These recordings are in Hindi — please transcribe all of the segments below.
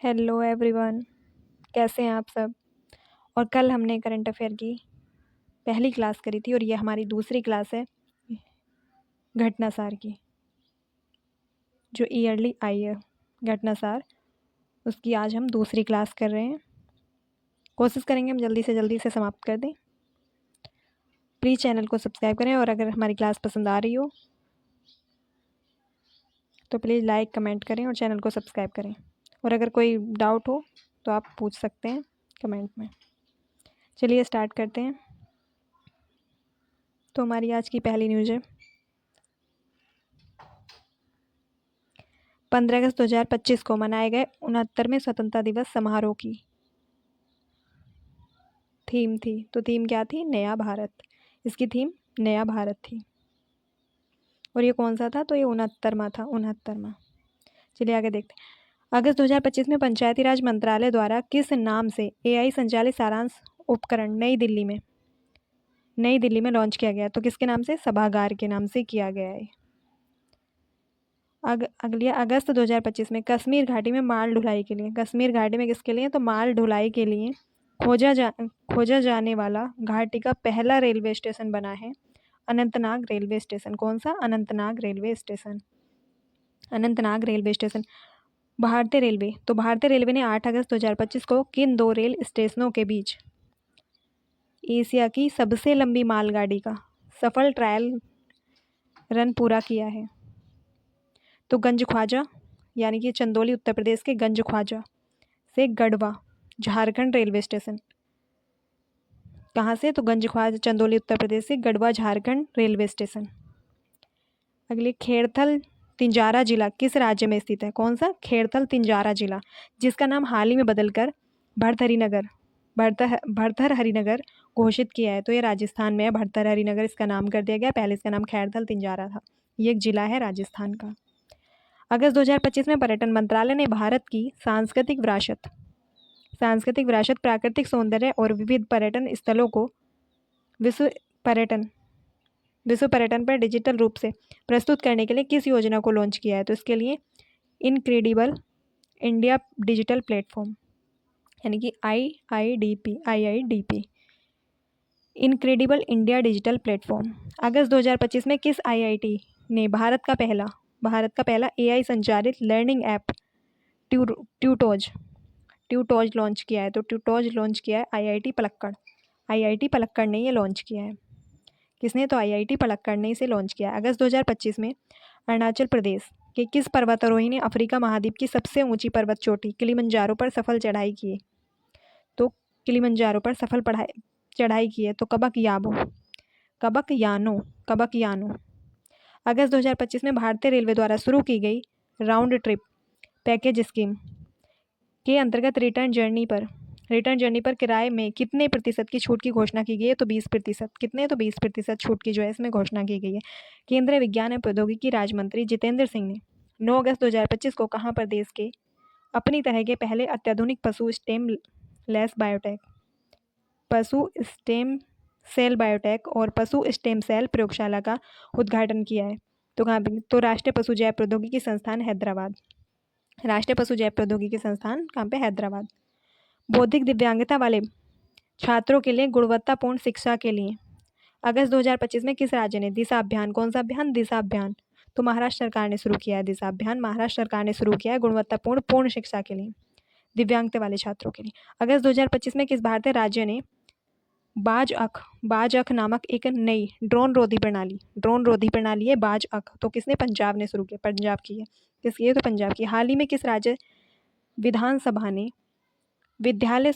Hello everyone. कैसे हैं आप सब। और कल हमने करंट अफेयर की पहली क्लास करी थी और ये हमारी दूसरी क्लास है घटनासार की, जो ईयरली आई है घटनासार, उसकी आज हम दूसरी क्लास कर रहे हैं। कोशिश करेंगे हम जल्दी से समाप्त कर दें। प्लीज़ चैनल को सब्सक्राइब करें और अगर हमारी क्लास पसंद आ रही हो तो प्लीज़ लाइक कमेंट करें और चैनल को सब्सक्राइब करें। और अगर कोई डाउट हो तो आप पूछ सकते हैं कमेंट में। चलिए स्टार्ट करते हैं। तो हमारी आज की पहली न्यूज़ है 15 अगस्त 2025 को मनाए गए 69वें स्वतंत्रता दिवस समारोह की थीम थी। तो थीम क्या थी? नया भारत। इसकी थीम नया भारत थी। और ये कौन सा था? तो ये 69वां था, 69वां। चलिए आगे देखते हैं। अगस्त 2025 में पंचायती राज मंत्रालय द्वारा किस नाम से AI संचालित सारांश उपकरण नई दिल्ली में लॉन्च किया गया? तो किसके नाम से? सभागार के नाम से किया गया है। अगली अगस्त 2025 में कश्मीर घाटी में माल ढुलाई के लिए, कश्मीर घाटी में किसके लिए? तो माल ढुलाई के लिए खोजा जाने वाला घाटी का पहला रेलवे स्टेशन बना है अनंतनाग रेलवे स्टेशन। कौन सा? Anantnag railway station. Anantnag railway station. भारतीय रेलवे, तो भारतीय रेलवे ने 8 अगस्त 2025 को किन दो रेल स्टेशनों के बीच एशिया की सबसे लंबी मालगाड़ी का सफल ट्रायल रन पूरा किया है? तो गंज ख्वाजा, यानी कि चंदौली उत्तर प्रदेश के गंज ख्वाजा से गढ़वा झारखंड रेलवे स्टेशन। कहाँ से? तो गंज ख्वाजा चंदौली उत्तर प्रदेश से गढ़वा झारखंड रेलवे स्टेशन। अगली खेड़थल तिंजारा जिला किस राज्य में स्थित है? कौन सा? खेड़थल तिंजारा जिला, जिसका नाम हाल ही में बदलकर भरथर हरिनगर घोषित किया है। तो ये राजस्थान में है। भरथर हरिनगर इसका नाम कर दिया गया। पहले इसका नाम खैरथल तिंजारा था। ये एक जिला है राजस्थान का। अगस्त 2025 में पर्यटन मंत्रालय ने भारत की सांस्कृतिक विरासत, प्राकृतिक सौंदर्य और विविध पर्यटन स्थलों को विश्व पर्यटन पर डिजिटल रूप से प्रस्तुत करने के लिए किस योजना को लॉन्च किया है? तो इसके लिए इनक्रेडिबल इंडिया डिजिटल प्लेटफॉर्म, यानी कि IIDP, incredible India digital platform. अगस्त 2025 में किस IIT ने भारत का पहला AI संचालित लर्निंग ऐप ट्यूटोज लॉन्च किया है? तो ट्यूटोज लॉन्च किया है IIT पलक्कड़ ने ये लॉन्च किया है। किसने? तो IIT पलक्कड़ ने इसे लॉन्च किया। अगस्त 2025 में अरुणाचल प्रदेश के किस पर्वतारोही ने अफ्रीका महाद्वीप की सबसे ऊंची पर्वत चोटी किलिमंजारो पर सफल चढ़ाई की? तो किलिमंजारो पर सफल चढ़ाई की है। तो कबक यानो। अगस्त 2025 में भारतीय रेलवे द्वारा शुरू की गई राउंड ट्रिप पैकेज स्कीम के अंतर्गत रिटर्न जर्नी पर किराए में कितने प्रतिशत की छूट की घोषणा की गई है? तो 20%। कितने? तो 20% छूट की जो है इसमें घोषणा की गई है। केंद्रीय विज्ञान एवं प्रौद्योगिकी राज्य मंत्री जितेंद्र सिंह ने 9 अगस्त 2025 को कहाँ पर देश के अपनी तरह के पहले अत्याधुनिक पशु स्टेम सेल और पशु स्टेम सेल प्रयोगशाला का उद्घाटन किया है? तो कहाँ पे? तो राष्ट्रीय पशु जैव प्रौद्योगिकी संस्थान हैदराबाद। राष्ट्रीय पशु जैव प्रौद्योगिकी संस्थान कहाँ पे? हैदराबाद। बौद्धिक दिव्यांगता वाले छात्रों के लिए गुणवत्तापूर्ण शिक्षा के लिए अगस्त 2025 में किस राज्य ने दिशा अभियान, कौन सा अभियान? दिशा अभियान। तो महाराष्ट्र सरकार ने शुरू किया है दिशा अभियान। महाराष्ट्र सरकार ने शुरू किया है गुणवत्तापूर्ण पूर्ण शिक्षा के लिए दिव्यांगता वाले छात्रों के लिए। अगस्त 2025 में किस भारतीय राज्य ने बाज अख नामक एक नई ड्रोन रोधी प्रणाली है बाज अख। तो किसने? पंजाब ने शुरू किया। पंजाब की है। किसकी है? तो पंजाब की। हाल ही में किस राज्य विधानसभा ने विद्यालय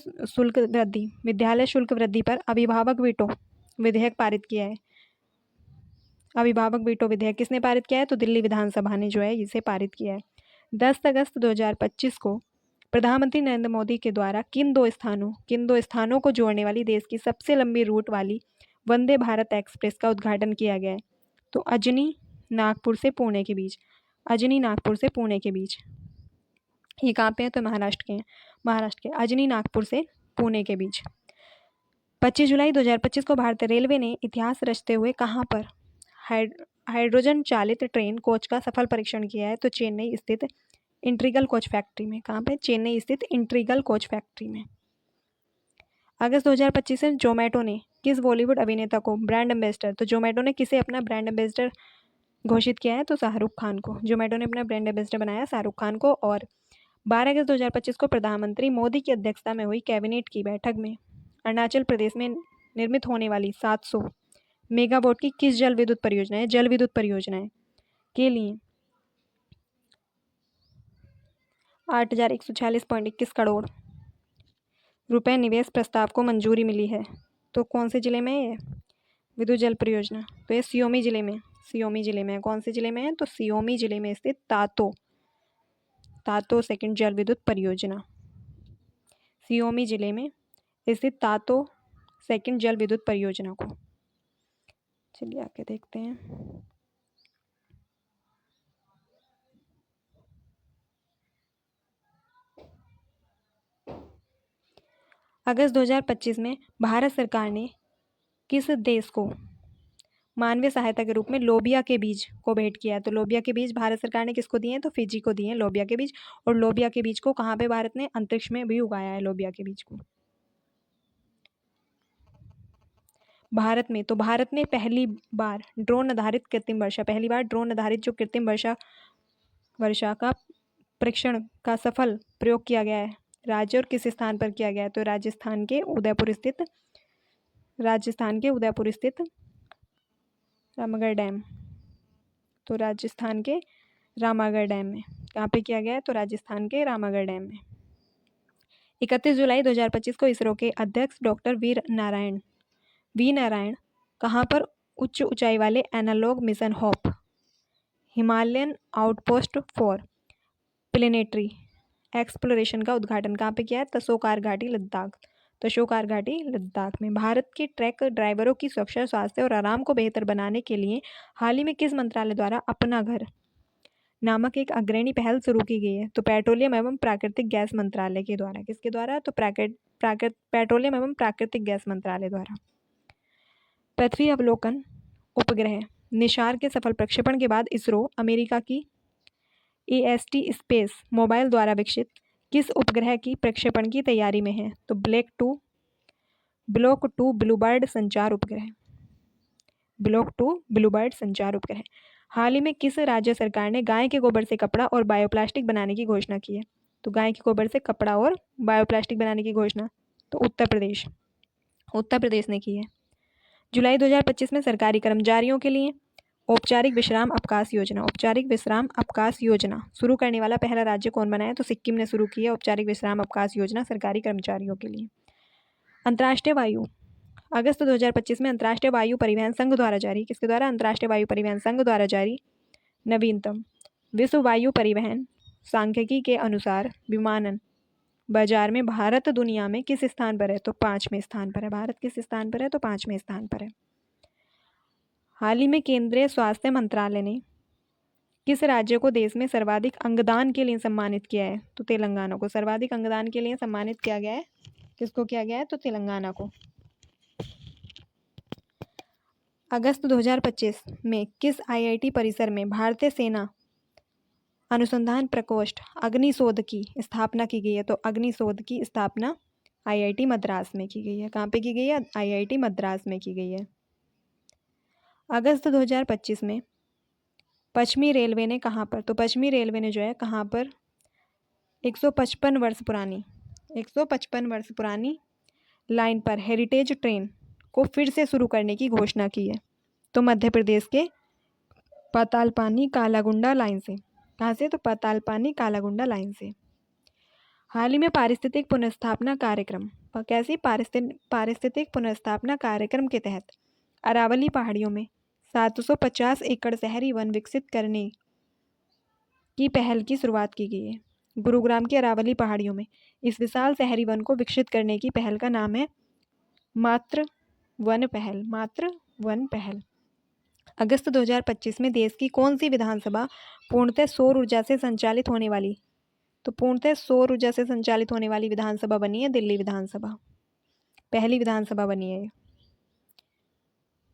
शुल्क वृद्धि पर अभिभावक वीटो विधेयक पारित किया है? अभिभावक वीटो विधेयक किसने पारित किया है? तो दिल्ली विधानसभा ने जो है इसे पारित किया है। 10 अगस्त 2025 को प्रधानमंत्री नरेंद्र मोदी के द्वारा किन दो स्थानों को जोड़ने वाली देश की सबसे लंबी रूट वाली वंदे भारत एक्सप्रेस का उद्घाटन किया गया है? तो अजनी नागपुर से पुणे के बीच। ये कहाँ पे है? तो महाराष्ट्र के अजनी नागपुर से पुणे के बीच। 25 जुलाई 2025 को भारतीय रेलवे ने इतिहास रचते हुए कहाँ पर हाइड्रोजन चालित ट्रेन कोच का सफल परीक्षण किया है? तो चेन्नई स्थित इंट्रीगल कोच फैक्ट्री में। कहाँ पे? चेन्नई स्थित इंट्रीगल कोच फैक्ट्री में। अगस्त 2025 में जोमेटो ने किस बॉलीवुड अभिनेता को ब्रांड एम्बेसडर, तो जोमेटो ने किसे अपना ब्रांड एम्बेसडर घोषित किया है? तो शाहरुख खान को। जोमेटो ने अपना ब्रांड एम्बेसडर बनाया शाहरुख खान को। और 12 अगस्त 2025 को प्रधानमंत्री मोदी की अध्यक्षता में हुई कैबिनेट की बैठक में अरुणाचल प्रदेश में निर्मित होने वाली 700 मेगावाट की किस जल विद्युत परियोजनाएं के लिए 8,146.21 करोड़ रुपए निवेश प्रस्ताव को मंजूरी मिली है? तो कौन से जिले में है ये विद्युत जल परियोजना? तो ये सियोमी जिले में है। कौन से जिले में है? तो सियोमी जिले में स्थित तातो सेकंड जल विद्युत परियोजना। सियोमी जिले में स्थित तातो सेकंड जल विद्युत परियोजना को। चलिए आगे देखते हैं। अगस्त 2025 में भारत सरकार ने किस देश को मानवीय सहायता के रूप में लोबिया के बीज को भेंट किया है? तो लोबिया के बीज भारत सरकार ने किसको दिए हैं? तो फिजी को दिए हैं लोबिया के बीज। और लोबिया के बीज को कहाँ पे भारत ने? अंतरिक्ष में भी उगाया है लोबिया के बीज को, भारत में। तो भारत ने पहली बार ड्रोन आधारित जो कृत्रिम वर्षा का परीक्षण का सफल प्रयोग किया गया है, राज्य और किस स्थान पर किया गया है? तो राजस्थान के उदयपुर स्थित रामगढ़ डैम। तो राजस्थान के रामागढ़ डैम में। कहाँ पे किया गया है? तो राजस्थान के रामागढ़ डैम में। 31 जुलाई 2025 को इसरो के अध्यक्ष डॉक्टर वी नारायण कहाँ पर उच्च ऊंचाई वाले analog mission hope Himalayan outpost for planetary exploration का उद्घाटन कहाँ पे किया है? तसोकार घाटी लद्दाख में। भारत के ट्रक ड्राइवरों की सुरक्षा, स्वास्थ्य और आराम को बेहतर बनाने के लिए हाल ही में किस मंत्रालय द्वारा अपना घर नामक एक अग्रणी पहल शुरू की गई है? तो पेट्रोलियम एवं प्राकृतिक गैस मंत्रालय के द्वारा। किसके द्वारा? तो पेट्रोलियम एवं प्राकृतिक गैस मंत्रालय द्वारा। पृथ्वी अवलोकन उपग्रह निशार के सफल प्रक्षेपण के बाद इसरो अमेरिका की AST स्पेस मोबाइल द्वारा विकसित किस उपग्रह की प्रक्षेपण की तैयारी में है? तो ब्लॉक 2 ब्लूबर्ड संचार उपग्रह। हाल ही में किस राज्य सरकार ने गाय के गोबर से कपड़ा और बायोप्लास्टिक बनाने की घोषणा की है? तो गाय के गोबर से कपड़ा और बायोप्लास्टिक बनाने की घोषणा तो उत्तर प्रदेश ने की है। जुलाई 2025 में सरकारी कर्मचारियों के लिए औपचारिक विश्राम अवकाश योजना शुरू करने वाला पहला राज्य कौन बना है? तो सिक्किम ने शुरू की है औपचारिक विश्राम अवकाश योजना सरकारी कर्मचारियों के लिए। अगस्त 2025 में अंतर्राष्ट्रीय वायु परिवहन संघ द्वारा जारी, किसके द्वारा? अंतर्राष्ट्रीय वायु परिवहन संघ द्वारा जारी नवीनतम विश्व वायु परिवहन सांख्यिकी के अनुसार विमानन बाजार में भारत दुनिया में किस स्थान पर है? तो 5वें स्थान पर है। भारत किस स्थान पर है? तो 5वें स्थान पर है। हाल ही में केंद्रीय स्वास्थ्य मंत्रालय ने किस राज्य को देश में सर्वाधिक अंगदान के लिए सम्मानित किया है? तो तेलंगाना को सर्वाधिक अंगदान के लिए सम्मानित किया गया है। किसको किया गया है? तो तेलंगाना को। अगस्त 2025 में किस IIT परिसर में भारतीय सेना अनुसंधान प्रकोष्ठ अग्निशोध की स्थापना की गई है? तो अग्निशोध की स्थापना IIT मद्रास में की गई है। कहाँ पे की गई है? IIT मद्रास में की गई है। अगस्त 2025 में पश्चिमी रेलवे ने कहाँ पर? तो पश्चिमी रेलवे ने जो है कहाँ पर 155 वर्ष पुरानी लाइन पर हेरिटेज ट्रेन को फिर से शुरू करने की घोषणा की है। तो मध्य प्रदेश के पातालपानी कालागुंडा लाइन से। कहाँ से? तो पातालपानी कालागुंडा लाइन से। हाल ही में पारिस्थितिक पुनर्स्थापना कार्यक्रम के तहत अरावली पहाड़ियों में 750 एकड़ शहरी वन विकसित करने की पहल की शुरुआत की गई है। गुरुग्राम के अरावली पहाड़ियों में इस विशाल शहरी वन को विकसित करने की पहल का नाम है मातृ वन पहल। अगस्त 2025 में देश की कौन सी विधानसभा पूर्णतः सौर ऊर्जा से संचालित होने वाली? तो पूर्णतः सौर ऊर्जा से संचालित होने वाली विधानसभा बनी है दिल्ली विधानसभा। पहली विधानसभा बनी है।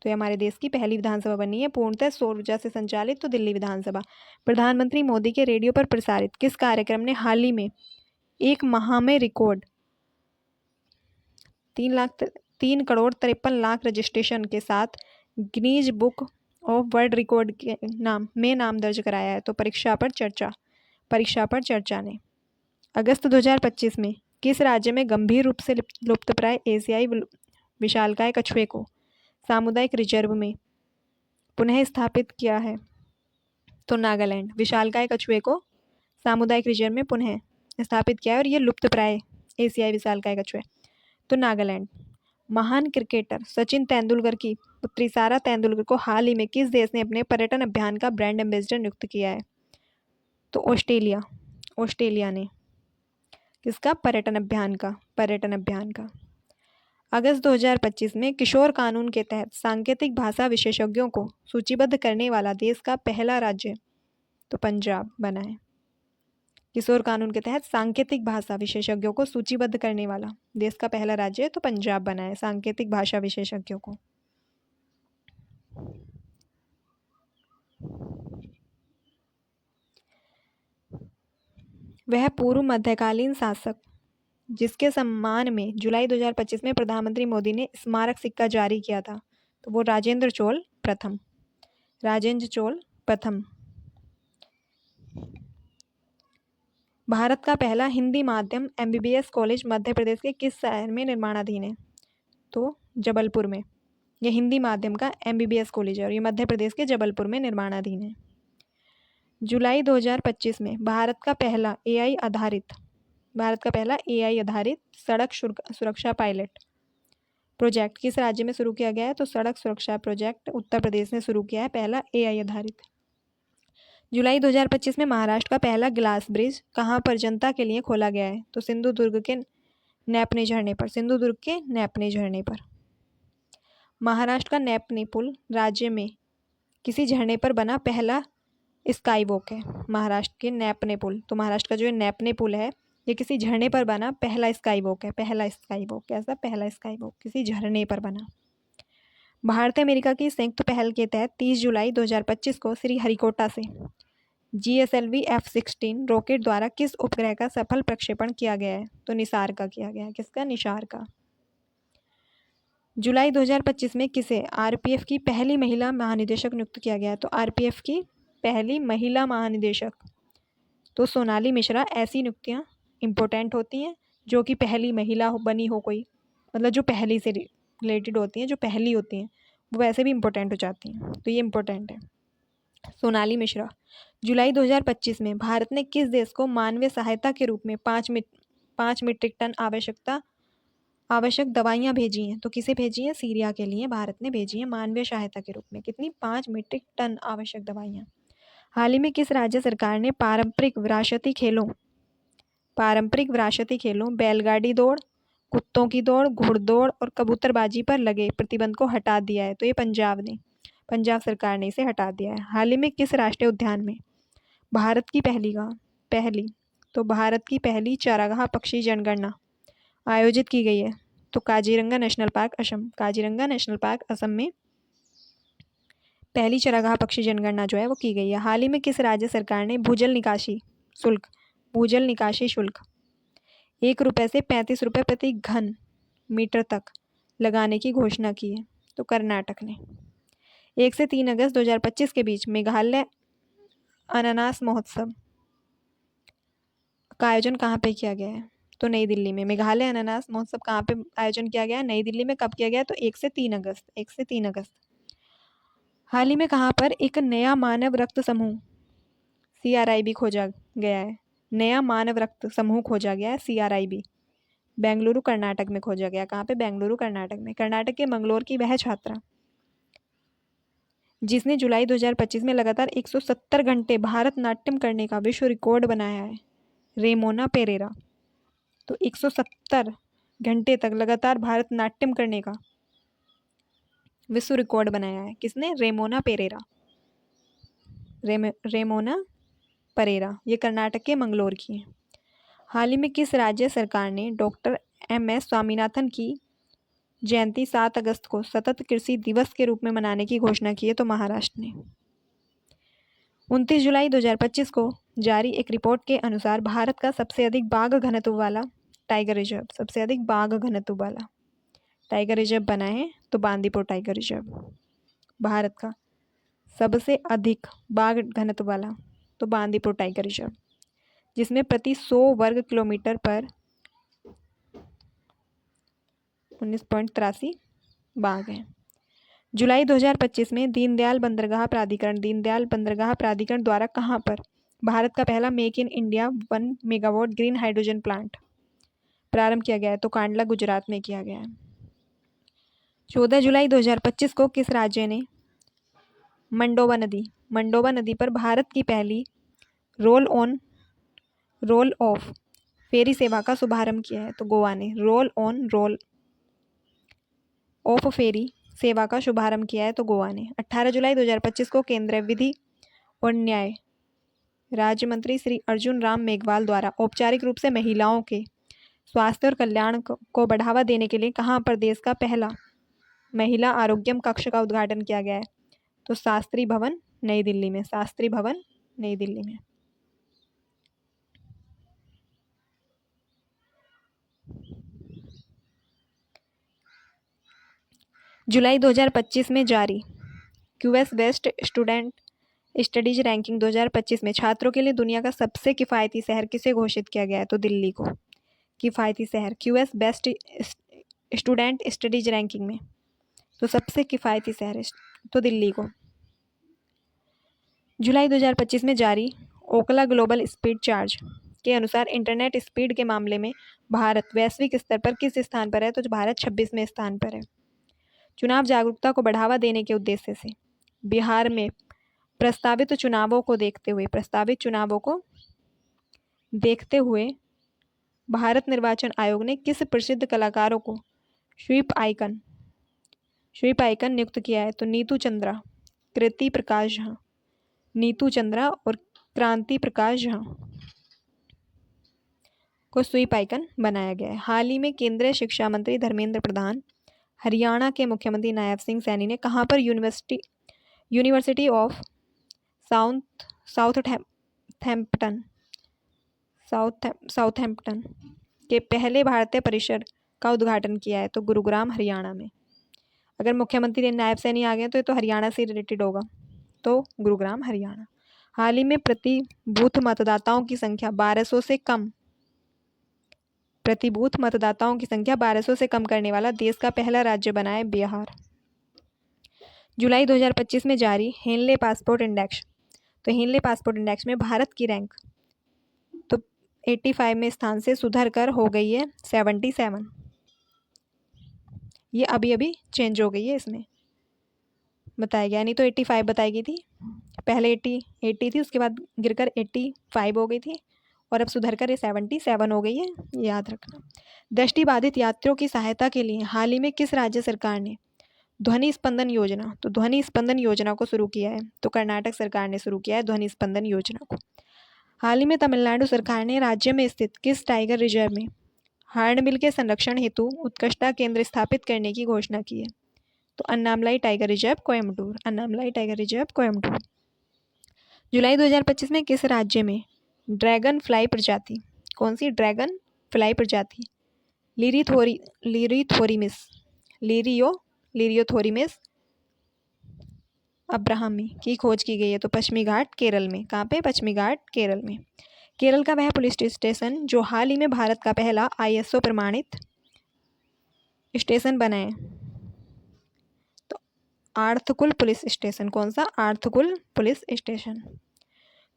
तो ये हमारे देश की पहली विधानसभा बनी है पूर्णतः सौर ऊर्जा से संचालित, तो दिल्ली विधानसभा। प्रधानमंत्री मोदी के रेडियो पर प्रसारित किस कार्यक्रम ने हाल ही में एक माह में रिकॉर्ड 3,53,53 रजिस्ट्रेशन के साथ Guinness book of world record के नाम दर्ज कराया है? तो परीक्षा पर चर्चा ने अगस्त 2025 में किस राज्य में गंभीर रूप से लुप्तप्राय एशियाई विशालकाय कछुए को सामुदायिक रिजर्व में पुनः स्थापित किया है? तो नागालैंड। विशालकाय कछुए को सामुदायिक रिजर्व में पुनः स्थापित किया है और ये लुप्तप्राय एशियाई विशालकाय कछुए, तो नागालैंड। महान क्रिकेटर सचिन तेंदुलकर की पुत्री सारा तेंदुलकर को हाल ही में किस देश ने अपने पर्यटन अभियान का ब्रांड एम्बेसडर नियुक्त किया है? तो ऑस्ट्रेलिया ने। किसका? पर्यटन अभियान का। अगस्त 2025 में किशोर कानून के तहत सांकेतिक भाषा विशेषज्ञों को सूचीबद्ध करने वाला देश का पहला राज्य, तो पंजाब बना है। किशोर कानून के तहत सांकेतिक भाषा विशेषज्ञों को सूचीबद्ध करने वाला देश का पहला राज्य है, तो पंजाब बना है सांकेतिक भाषा विशेषज्ञों को। वह पूर्व मध्यकालीन शासक जिसके सम्मान में जुलाई 2025 में प्रधानमंत्री मोदी ने स्मारक सिक्का जारी किया था, तो वो राजेंद्र चोल प्रथम। भारत का पहला हिंदी माध्यम MBBS कॉलेज मध्य प्रदेश के किस शहर में निर्माणाधीन है? तो जबलपुर में। यह हिंदी माध्यम का MBBS कॉलेज है और ये मध्य प्रदेश के जबलपुर में निर्माणाधीन है। जुलाई 2025 में भारत का पहला AI आधारित सड़क सुरक्षा पायलट प्रोजेक्ट किस राज्य में शुरू किया गया है? तो सड़क सुरक्षा प्रोजेक्ट उत्तर प्रदेश ने शुरू किया है, पहला AI आधारित। जुलाई 2025 में महाराष्ट्र का पहला ग्लास ब्रिज कहाँ पर जनता के लिए खोला गया है? तो सिंधुदुर्ग के नैपने झरने पर। महाराष्ट्र का नैपने पुल राज्य में किसी झरने पर बना पहला स्काई वॉक है। महाराष्ट्र के नैपने पुल, तो महाराष्ट्र का जो नैपने पुल है ये किसी झरने पर बना पहला स्काई वॉक है। पहला स्काई वॉक किसी झरने पर बना। भारत अमेरिका की संयुक्त पहल के तहत 30 जुलाई 2025 को श्रीहरिकोटा से GSLV F-16 रॉकेट द्वारा किस उपग्रह का सफल प्रक्षेपण किया गया है? तो निसार का किया गया है। किसका? निसार का। जुलाई 2025 में किसे RPF की पहली महिला महानिदेशक नियुक्त किया गया है? तो RPF की पहली महिला महानिदेशक, तो सोनाली मिश्रा। ऐसी नियुक्तियां इम्पोर्टेंट होती हैं जो कि पहली महिला बनी हो कोई, मतलब जो पहली से रिलेटेड होती हैं, जो पहली होती हैं वो वैसे भी इम्पोर्टेंट हो जाती हैं, तो ये इम्पोर्टेंट है सोनाली मिश्रा। जुलाई 2025 में भारत ने किस देश को मानवीय सहायता के रूप में 5 मीट्रिक टन आवश्यक दवाइयाँ भेजी हैं? तो किसे भेजी हैं? सीरिया के लिए भारत ने भेजी है मानवीय सहायता के रूप में। कितनी? 5 मीट्रिक टन आवश्यक दवाइयाँ। हाल ही में किस राज्य सरकार ने पारंपरिक विरासती खेलों बैलगाड़ी दौड़, कुत्तों की दौड़, घुड़दौड़ और कबूतरबाजी पर लगे प्रतिबंध को हटा दिया है? तो ये पंजाब सरकार ने इसे हटा दिया है। हाल ही में किस राष्ट्रीय उद्यान में भारत की पहली चारागाह पक्षी जनगणना आयोजित की गई है? तो काजीरंगा नेशनल पार्क असम में पहली चारागाह पक्षी जनगणना जो है वो की गई है। हाल ही में किस राज्य सरकार ने भूजल निकासी शुल्क 1 रुपये से 35 रुपये प्रति घन मीटर तक लगाने की घोषणा की है? तो कर्नाटक ने। 1 से 3 अगस्त 2025 के बीच मेघालय अनानास महोत्सव का आयोजन कहाँ पे किया गया है? तो नई दिल्ली में। मेघालय अनानास महोत्सव कहाँ पे आयोजन किया गया है? नई दिल्ली में। कब किया गया? तो 1 से 3 अगस्त। हाल ही में कहाँ पर एक नया मानव रक्त समूह CRIB खोजा गया है? नया मानव रक्त समूह खोजा गया है CRIB, बेंगलुरु कर्नाटक में खोजा गया। कहाँ पे? बेंगलुरु कर्नाटक में। कर्नाटक के मंगलोर की वह छात्रा जिसने जुलाई 2025 में लगातार 170 घंटे भारतनाट्यम करने का विश्व रिकॉर्ड बनाया है, रेमोना पेरेरा। तो 170 घंटे तक लगातार भारतनाट्यम करने का विश्व रिकॉर्ड बनाया है। किसने? रेमोना परेरा। ये कर्नाटक के मंगलोर की है। हाल ही में किस राज्य सरकार ने डॉक्टर MS स्वामीनाथन की जयंती 7 अगस्त को सतत कृषि दिवस के रूप में मनाने की घोषणा की है? तो महाराष्ट्र ने। 29 जुलाई 2025 को जारी एक रिपोर्ट के अनुसार भारत का सबसे अधिक बाघ घनत्व वाला टाइगर रिजर्व, सबसे अधिक बाघ घनत्व वाला टाइगर रिजर्व बना है तो बांदीपुर टाइगर रिजर्व। भारत का सबसे अधिक बाघ घनत्व वाला तो बांदीपुर टाइगर रिजर्व, जिसमें प्रति 100 वर्ग किलोमीटर पर 19.83 बाघ हैं। जुलाई 2025 में दीनदयाल बंदरगाह प्राधिकरण द्वारा कहाँ पर भारत का पहला make in India 1 megawatt green hydrogen plant प्रारंभ किया गया है? तो कांडला गुजरात में किया गया है। 14 जुलाई 2025 को किस राज्य ने मंडोवा नदी पर भारत की पहली रोल ऑफ फेरी सेवा का शुभारंभ किया है? तो गोवा ने रोल ऑफ फेरी सेवा का शुभारंभ किया है तो गोवा ने। 18 जुलाई 2025 को केंद्रीय विधि और न्याय राज्य मंत्री श्री अर्जुन राम मेघवाल द्वारा औपचारिक रूप से महिलाओं के स्वास्थ्य और कल्याण को बढ़ावा देने के लिए कहाँ पर देश का पहला महिला आरोग्यम कक्ष का उद्घाटन किया गया है? तो शास्त्री भवन नई दिल्ली में। शास्त्री भवन नई दिल्ली में। जुलाई 2025 में जारी QS best student studies ranking 2025 में छात्रों के लिए दुनिया का सबसे किफ़ायती शहर किसे घोषित किया गया है? तो दिल्ली को किफ़ायती शहर QS best student studies ranking में तो सबसे किफ़ायती शहर है तो दिल्ली को। जुलाई 2025 में जारी ओकला ग्लोबल स्पीड चार्ज के अनुसार इंटरनेट स्पीड के मामले में भारत वैश्विक स्तर पर किस स्थान पर है? तो भारत 26वें स्थान पर है। चुनाव जागरूकता को बढ़ावा देने के उद्देश्य से बिहार में प्रस्तावित चुनावों को देखते हुए भारत निर्वाचन आयोग ने किस प्रसिद्ध कलाकारों को स्वीप आइकन नियुक्त किया है? तो नीतू चंद्रा, कृति प्रकाश झा, नीतू चंद्रा और क्रांति प्रकाश झा को स्वीप आइकन बनाया गया है। हाल ही में केंद्रीय शिक्षा मंत्री धर्मेंद्र प्रधान, हरियाणा के मुख्यमंत्री नायब सिंह सैनी ने कहाँ पर यूनिवर्सिटी ऑफ साउथहैम्पटन के पहले भारतीय परिसर का उद्घाटन किया है? तो गुरुग्राम हरियाणा में। अगर मुख्यमंत्री नायब सैनी आ गए तो ये तो हरियाणा से रिलेटेड होगा, तो गुरुग्राम हरियाणा। हाल ही में प्रति बूथ मतदाताओं की संख्या 1200 से कम करने वाला देश का पहला राज्य बना है बिहार। जुलाई 2025 में जारी हेनले पासपोर्ट इंडेक्स, तो हेनले पासपोर्ट इंडेक्स में भारत की रैंक तो 85 में स्थान से सुधर कर हो गई है 77। ये अभी चेंज हो गई है, इसमें बताया गया, नहीं तो 85 बताई गई थी, पहले 80 थी, उसके बाद गिरकर 85 हो गई थी और अब सुधर कर ये 77 हो गई है, याद रखना। दृष्टिबाधित यात्रियों की सहायता के लिए हाल ही में किस राज्य सरकार ने ध्वनि स्पंदन योजना को शुरू किया है? तो कर्नाटक सरकार ने शुरू किया है ध्वनि स्पंदन योजना को। हाल ही में तमिलनाडु सरकार ने राज्य में स्थित किस टाइगर रिजर्व में हार्नबिल के संरक्षण हेतु उत्कृष्टता केंद्र स्थापित करने की घोषणा की है? तो अन्नामलाई टाइगर रिजर्व कोयम्बटूर। जुलाई 2025 में किस राज्य में ड्रैगन फ्लाई प्रजाति, कौन सी ड्रैगन फ्लाई प्रजाति लिरियोथोरिमिस अब्राहमी की खोज की गई है? तो पश्चिमी घाट केरल में। कहाँ पे? पश्चिमी घाट केरल में। केरल का वह पुलिस स्टेशन जो हाल ही में भारत का पहला ISO प्रमाणित स्टेशन बना है? तो आर्थकुल पुलिस स्टेशन। कौन सा? आर्थकुल पुलिस स्टेशन।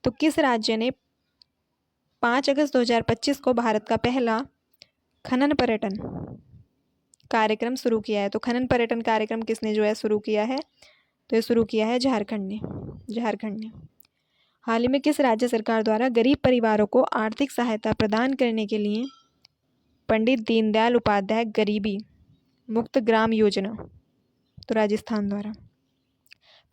तो किस राज्य ने 5 अगस्त 2025 को भारत का पहला खनन पर्यटन कार्यक्रम शुरू किया है? तो खनन पर्यटन कार्यक्रम किसने जो है शुरू किया है? तो ये शुरू किया है झारखंड ने। हाल ही में किस राज्य सरकार द्वारा गरीब परिवारों को आर्थिक सहायता प्रदान करने के लिए पंडित दीनदयाल उपाध्याय गरीबी मुक्त ग्राम योजना, तो राजस्थान द्वारा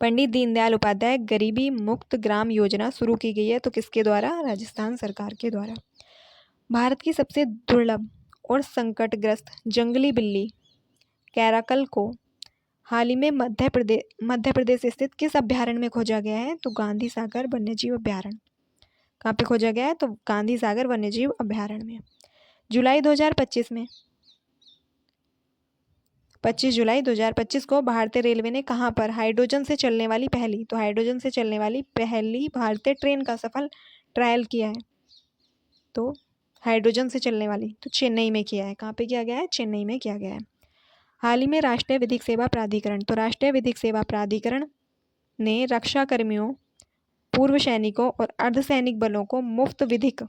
पंडित दीनदयाल उपाध्याय गरीबी मुक्त ग्राम योजना शुरू की गई है? तो किसके द्वारा? राजस्थान सरकार के द्वारा। भारत की सबसे दुर्लभ और संकटग्रस्त जंगली बिल्ली कैराकल को हाल ही में मध्य प्रदेश स्थित किस अभ्यारण्य में खोजा गया है? तो गांधी सागर वन्यजीव अभ्यारण्य। कहाँ पे खोजा गया है? तो गांधी सागर वन्यजीव अभ्यारण्य में। जुलाई 2025 में 25 जुलाई 2025 को भारतीय रेलवे ने कहाँ पर हाइड्रोजन से चलने वाली पहली भारतीय ट्रेन का सफल ट्रायल किया है? तो हाइड्रोजन से चलने वाली तो चेन्नई में किया है। कहाँ पे किया गया है? चेन्नई में किया गया है। हाल ही में राष्ट्रीय विधिक सेवा प्राधिकरण, तो राष्ट्रीय विधिक सेवा प्राधिकरण ने रक्षा कर्मियों, पूर्व सैनिकों और अर्धसैनिक बलों को मुफ्त विधिक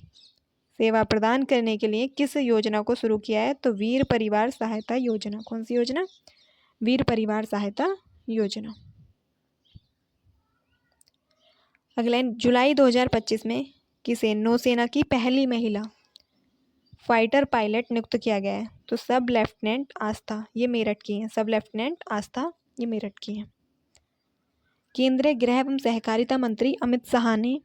सेवा प्रदान करने के लिए किस योजना को शुरू किया है? तो वीर परिवार सहायता योजना। कौन सी योजना? वीर परिवार सहायता योजना। अगला, जुलाई 2025 में किसे नौसेना की पहली महिला फाइटर पायलट नियुक्त किया गया है? तो सब लेफ्टिनेंट आस्था, ये मेरठ की हैं। सब लेफ्टिनेंट आस्था ये मेरठ की हैं। केंद्रीय गृह एवं सहकारिता मंत्री अमित शाह ने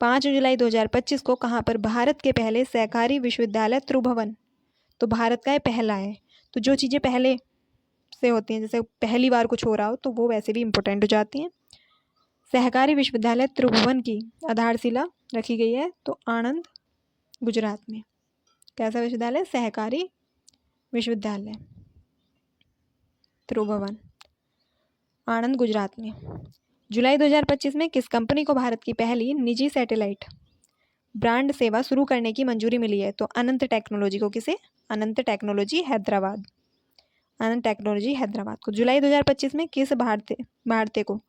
5 जुलाई 2025 को कहाँ पर भारत के पहले सहकारी विश्वविद्यालय त्रिभुवन, तो भारत का ये पहला है। तो जो चीज़ें पहले से होती हैं, जैसे पहली बार कुछ हो रहा हो, तो वो वैसे भी इम्पोर्टेंट हो जाती हैं। सहकारी विश्वविद्यालय त्रिभुवन की आधारशिला रखी गई है तो आणंद, गुजरात में। कैसा विश्वविद्यालय? सहकारी विश्वविद्यालय त्रिभुवन, आणंद, गुजरात में। जुलाई 2025 में किस कंपनी को भारत की पहली निजी सैटेलाइट ब्रांड सेवा शुरू करने की मंजूरी मिली है? तो अनंत टेक्नोलॉजी को। किसे? अनंत टेक्नोलॉजी हैदराबाद। अनंत टेक्नोलॉजी हैदराबाद को। जुलाई 2025 में किस भारतीय को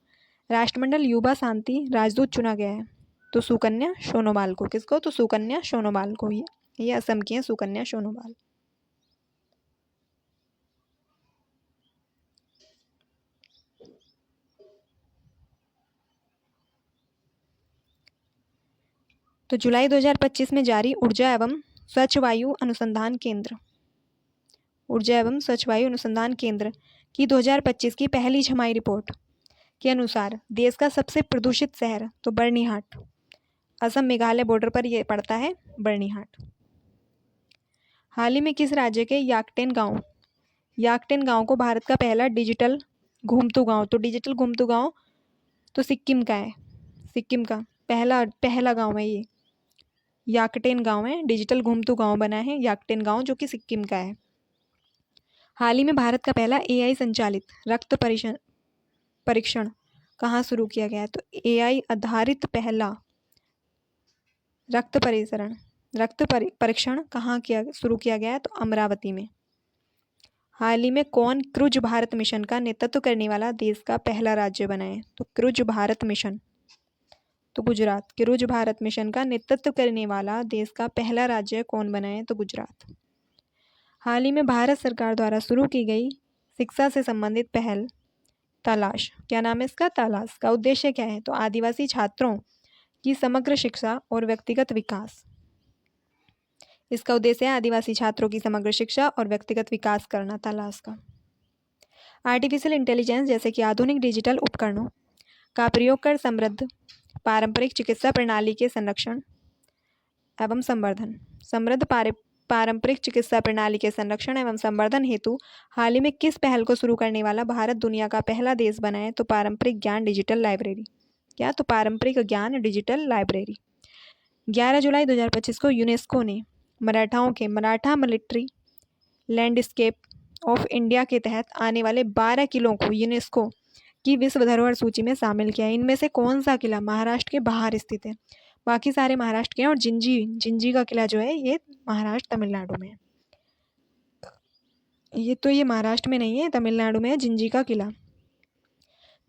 राष्ट्रमंडल युवा शांति राजदूत चुना गया है? तो सुकन्या सोनोवाल को। किसको? तो सुकन्या सोनोवाल को। ये असम की है, सुकन्या सोनोवाल। तो जुलाई 2025 में जारी ऊर्जा एवं स्वच्छ वायु अनुसंधान केंद्र की 2025 की पहली छमाही रिपोर्ट के अनुसार देश का सबसे प्रदूषित शहर, तो बर्निहाट, असम मेघालय बॉर्डर पर यह पड़ता है, बर्निहाट। हाल ही में किस राज्य के याकटेन गांव को भारत का पहला डिजिटल घूमतू गांव, तो डिजिटल घूमतू गांव तो सिक्किम का है। सिक्किम का पहला गांव है ये, याकटेन गांव है। डिजिटल घूमतू गांव बना है याकटेन गांव, जो कि सिक्किम का है। हाल ही में भारत का पहला AI संचालित रक्त परीक्षण कहाँ शुरू किया गया है? तो AI आधारित पहला रक्त परीक्षण कहाँ शुरू किया गया है? तो अमरावती में। हाल ही में कौन क्रूज भारत मिशन का नेतृत्व करने वाला देश का पहला राज्य बना है? तो क्रूज भारत मिशन, तो गुजरात। क्रूज भारत मिशन का नेतृत्व करने वाला देश का पहला राज्य कौन बना है? तो गुजरात। हाल ही में भारत सरकार द्वारा शुरू की गई शिक्षा से संबंधित पहल तलाश, क्या नाम है इसका? तलाश का उद्देश्य क्या है? तो आदिवासी छात्रों की समग्र शिक्षा और व्यक्तिगत विकास। इसका उद्देश्य है आदिवासी छात्रों की समग्र शिक्षा और व्यक्तिगत विकास करना, तलाश का। आर्टिफिशियल इंटेलिजेंस जैसे कि आधुनिक डिजिटल उपकरणों का प्रयोग कर समृद्ध पारंपरिक चिकित्सा प्रणाली के संरक्षण एवं संवर्धन पारंपरिक चिकित्सा प्रणाली के संरक्षण एवं संवर्धन हेतु हाल ही में किस पहल को शुरू करने वाला भारत दुनिया का पहला देश बना है? तो पारंपरिक ज्ञान डिजिटल लाइब्रेरी। क्या? तो पारंपरिक ज्ञान डिजिटल लाइब्रेरी। 11 जुलाई 2025 को यूनेस्को ने मराठाओं के Maratha military landscape of India के तहत आने वाले 12 किलों को यूनेस्को की विश्व धरोहर सूची में शामिल किया है। इनमें से कौन सा किला महाराष्ट्र के बाहर स्थित है? बाकी सारे महाराष्ट्र के हैं, और जिंजी का किला जो है ये महाराष्ट्र तमिलनाडु में है। ये महाराष्ट्र में नहीं है, तमिलनाडु में है जिंजी का किला।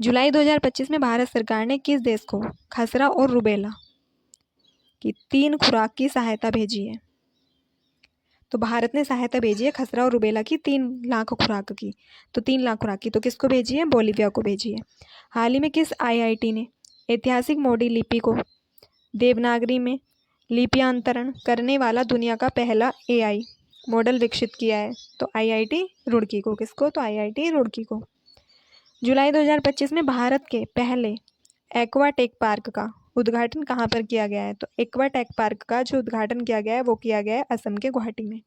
जुलाई 2025 में भारत सरकार ने किस देश को खसरा और रुबेला की 3 खुराक की सहायता भेजी है? तो भारत ने सहायता भेजी है खसरा और रुबेला की 3 लाख खुराक की। तो 3 लाख खुराक की तो किसको भेजी है? बोलीविया को भेजी है। हाल ही में किस IIT ने ऐतिहासिक मोडी लिपि को देवनागरी में लिप्यांतरण करने वाला दुनिया का पहला AI मॉडल विकसित किया है? तो IIT रुड़की को। किसको? तो IIT रुड़की को। जुलाई 2025 में भारत के पहले एक्वाटेक पार्क का उद्घाटन कहाँ पर किया गया है? तो एक्वाटेक पार्क का जो उद्घाटन किया गया है वो किया गया है असम के गुवाहाटी में।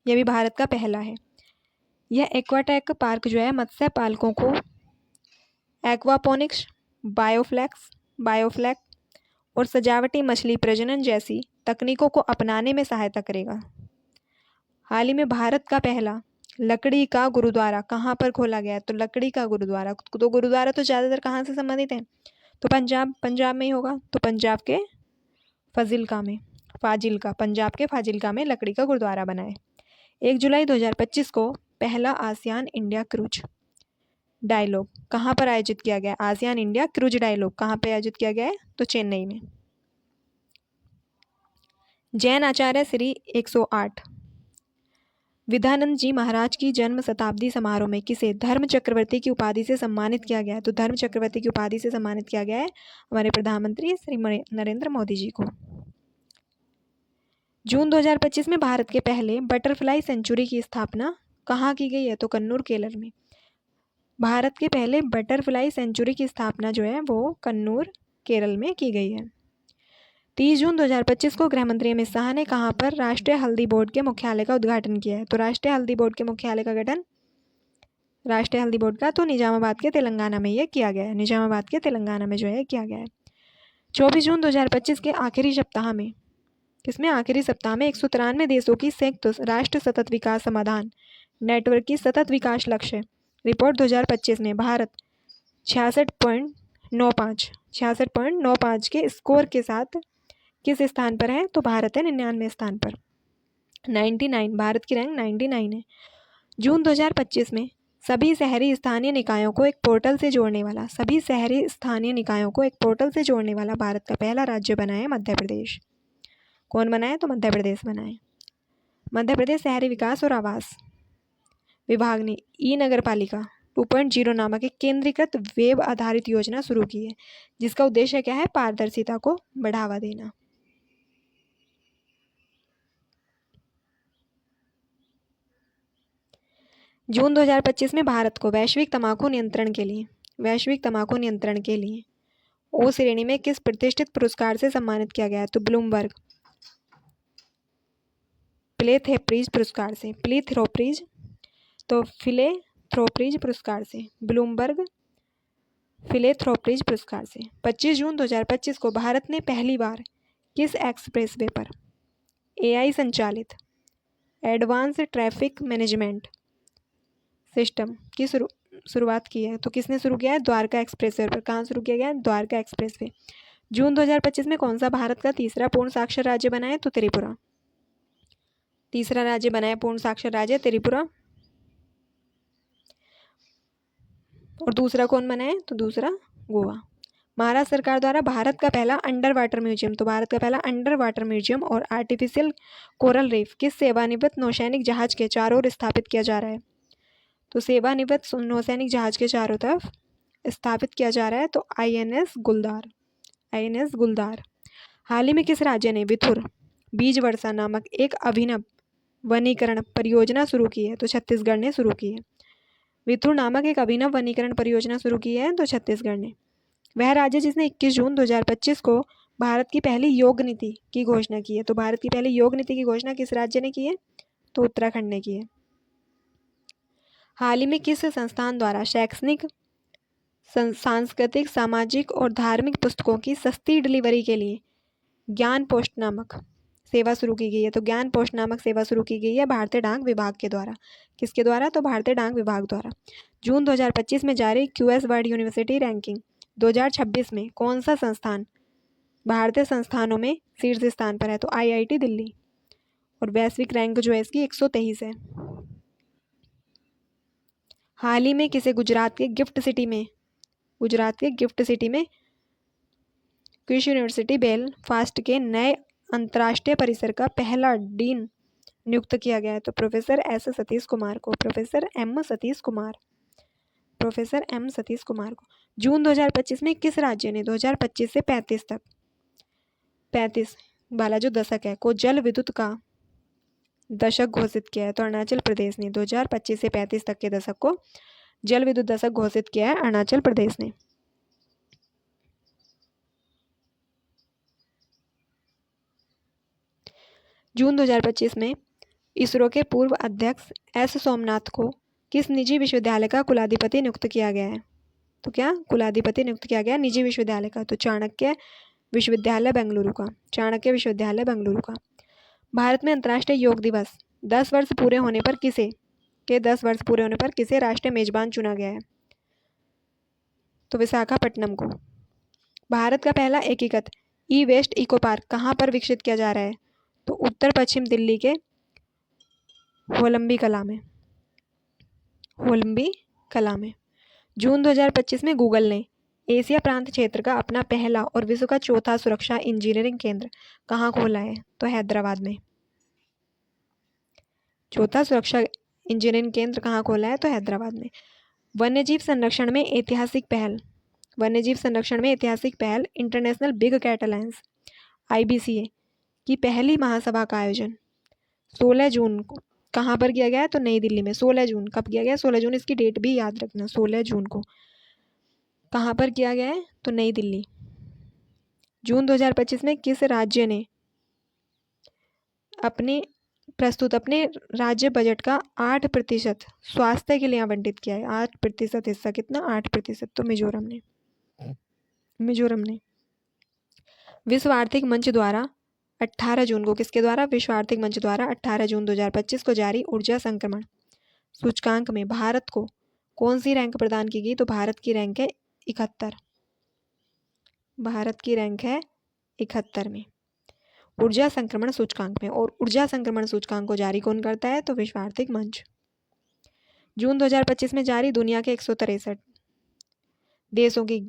यह भी भारत का पहला है। यह एक्वाटेक पार्क जो है मत्स्य पालकों को एक्वापोनिक्स, बायोफ्लैक और सजावटी मछली प्रजनन जैसी तकनीकों को अपनाने में सहायता करेगा। हाल ही में भारत का पहला लकड़ी का गुरुद्वारा कहाँ पर खोला गया है? तो लकड़ी का गुरुद्वारा, तो गुरुद्वारा तो ज़्यादातर कहाँ से संबंधित है? तो पंजाब में ही होगा। तो पंजाब के पंजाब के फाजिल्का में लकड़ी का गुरुद्वारा बना है। 1 जुलाई 2025 को पहला आसियान इंडिया क्रूज डायलॉग कहाँ पर आयोजित किया गया? आसियान इंडिया क्रूज डायलॉग कहाँ पर आयोजित किया गया है? तो चेन्नई में। जैन आचार्य श्री 108 विद्यानंद जी महाराज की जन्म शताब्दी समारोह में किसे धर्म चक्रवर्ती की उपाधि से सम्मानित किया गया है? तो धर्म चक्रवर्ती की उपाधि से सम्मानित किया गया है हमारे प्रधानमंत्री श्री नरेंद्र मोदी जी को। जून 2025 में भारत के पहले बटरफ्लाई सेंचुरी की स्थापना कहाँ की गई है? तो कन्नूर, केरल में। भारत के पहले बटरफ्लाई सेंचुरी की स्थापना जो है वो कन्नूर, केरल में की गई है। 30 जून 2025 को गृह मंत्री अमित शाह ने कहाँ पर राष्ट्रीय हल्दी बोर्ड के मुख्यालय का उद्घाटन किया है? तो राष्ट्रीय हल्दी बोर्ड के मुख्यालय का गठन राष्ट्रीय हल्दी बोर्ड का तो निजामाबाद के तेलंगाना में ये किया गया है। निजामाबाद के तेलंगाना में जो है किया गया है। 24 जून 2025 के आखिरी सप्ताह में आखिरी सप्ताह में 193 देशों की संयुक्त राष्ट्र सतत विकास समाधान नेटवर्क की सतत विकास लक्ष्य रिपोर्ट 2025 में भारत 66.95 के स्कोर के साथ किस स्थान पर है? तो भारत है 99 स्थान पर। 99 भारत की रैंक 99 है। जून 2025 में सभी शहरी स्थानीय निकायों को एक पोर्टल से जोड़ने वाला भारत का पहला राज्य बना है मध्य प्रदेश। कौन बना है? तो मध्य प्रदेश बना है। मध्य प्रदेश शहरी विकास और आवास विभाग ने ई नगरपालिका 2.0 नामक एक केंद्रीकृत वेब आधारित योजना शुरू की है, जिसका उद्देश्य क्या है? पारदर्शिता को बढ़ावा देना। जून 2025 में भारत को वैश्विक तंबाकू नियंत्रण के लिए ओ श्रेणी में किस प्रतिष्ठित पुरस्कार से सम्मानित किया गया है? तो ब्लूमबर्ग फिलेंथ्रोपीज पुरस्कार से। फिलेंथ्रोपीज पुरस्कार से। ब्लूमबर्ग फिलेंथ्रोपीज पुरस्कार से। 25 जून 2025 को भारत ने पहली बार किस एक्सप्रेसवे पर AI संचालित एडवांस ट्रैफिक मैनेजमेंट सिस्टम की शुरुआत की है? तो किसने शुरू किया है? द्वारका एक्सप्रेसवे पर। कहाँ शुरू किया गया है? द्वारका एक्सप्रेसवे। जून 2025 में कौन सा भारत का तीसरा पूर्ण साक्षर राज्य बना है? तो त्रिपुरा। तीसरा राज्य बना है पूर्ण साक्षर राज्य त्रिपुरा। और दूसरा कौन बना है? तो दूसरा गोवा। महाराष्ट्र सरकार द्वारा भारत का पहला अंडर वाटर म्यूजियम, तो भारत का पहला अंडर वाटर म्यूजियम और आर्टिफिशियल कोरल रीफ किस सेवानिवृत्त नौसैनिक जहाज के चारों ओर स्थापित किया जा रहा है? तो सेवानिवृत्त नौसैनिक जहाज के चारों तरफ स्थापित किया जा रहा है, तो INS गुलदार। हाल ही में किस राज्य ने विथुर बीज वर्षा नामक एक अभिनव वनीकरण परियोजना शुरू की है? तो छत्तीसगढ़ ने शुरू की है। विथुर नामक एक अभिनव वनीकरण परियोजना शुरू की है, तो छत्तीसगढ़ ने। वह राज्य जिसने 21 जून 2025 को भारत की पहली योग नीति की घोषणा की है, तो भारत की पहली योग नीति की घोषणा किस राज्य ने की है? तो उत्तराखंड ने की है। हाल ही में किस संस्थान द्वारा शैक्षणिक, सांस्कृतिक, सामाजिक और धार्मिक पुस्तकों की सस्ती डिलीवरी के लिए ज्ञान पोस्ट नामक सेवा शुरू की गई है? तो ज्ञान पोस्ट नामक सेवा शुरू की गई है भारतीय डाक विभाग के द्वारा। किसके द्वारा? तो भारतीय डाक विभाग द्वारा। जून 2025 में जारी QS वर्ल्ड यूनिवर्सिटी रैंकिंग 2026 में कौन सा संस्थान भारतीय संस्थानों में शीर्ष स्थान पर है? तो IIT दिल्ली। और वैश्विक रैंक जो है इसकी 123 है। हाल ही में किसे गुजरात के गिफ्ट सिटी में कृषि यूनिवर्सिटी बेलफास्ट के नए अंतर्राष्ट्रीय परिसर का पहला डीन नियुक्त किया गया है? तो प्रोफेसर एम सतीश कुमार को। जून 2025 में किस राज्य ने 2025 से 35 वाला जो दशक है को जल विद्युत का दशक घोषित किया है? तो अरुणाचल प्रदेश ने 2025 से 35 तक के दशक को जल विद्युत दशक घोषित किया है अरुणाचल प्रदेश ने। जून 2025 में इसरो के पूर्व अध्यक्ष एस सोमनाथ को किस निजी विश्वविद्यालय का कुलाधिपति नियुक्त किया गया है? तो क्या कुलाधिपति नियुक्त किया गया निजी विश्वविद्यालय का? तो चाणक्य विश्वविद्यालय बेंगलुरु का, चाणक्य विश्वविद्यालय बेंगलुरु का। भारत में अंतर्राष्ट्रीय योग दिवस 10 वर्ष पूरे होने पर किसे राष्ट्रीय मेजबान चुना गया है? तो विशाखापट्टनम को। भारत का पहला एकीकृत ई वेस्ट इको पार्क कहाँ पर विकसित किया जा रहा है? तो उत्तर पश्चिम दिल्ली के होलंबी कला में। जून 2025 में गूगल ने एशिया प्रांत क्षेत्र का अपना पहला और विश्व का चौथा सुरक्षा इंजीनियरिंग केंद्र कहाँ खोला है? तो हैदराबाद में। चौथा सुरक्षा इंजीनियरिंग केंद्र कहाँ खोला है? तो हैदराबाद में। वन्यजीव संरक्षण में ऐतिहासिक पहल international big cat alliance IBCA की पहली महासभा का आयोजन 16 जून को कहाँ पर किया गया है? तो नई दिल्ली में। 16 जून कब किया गया? 16 जून, इसकी डेट भी याद रखना। 16 जून को कहाँ पर किया गया है? तो नई दिल्ली। जून 2025 में किस राज्य ने अपने राज्य बजट का 8% स्वास्थ्य के लिए आवंटित किया है? 8% हिस्सा, कितना? 8%। तो मिजोरम ने। विश्व आर्थिक मंच द्वारा 18 जून को, किसके द्वारा? विश्व आर्थिक मंच द्वारा 18 जून 2025 को जारी ऊर्जा संक्रमण सूचकांक में भारत को कौन सी रैंक प्रदान की गई? तो भारत की रैंक है 71। भारत की रैंक है 71 में ऊर्जा संक्रमण सूचकांक में। और ऊर्जा संक्रमण सूचकांक को जारी कौन करता है? तो विश्व आर्थिक मंच। जून 2025 में जारी दुनिया के 163 देशों की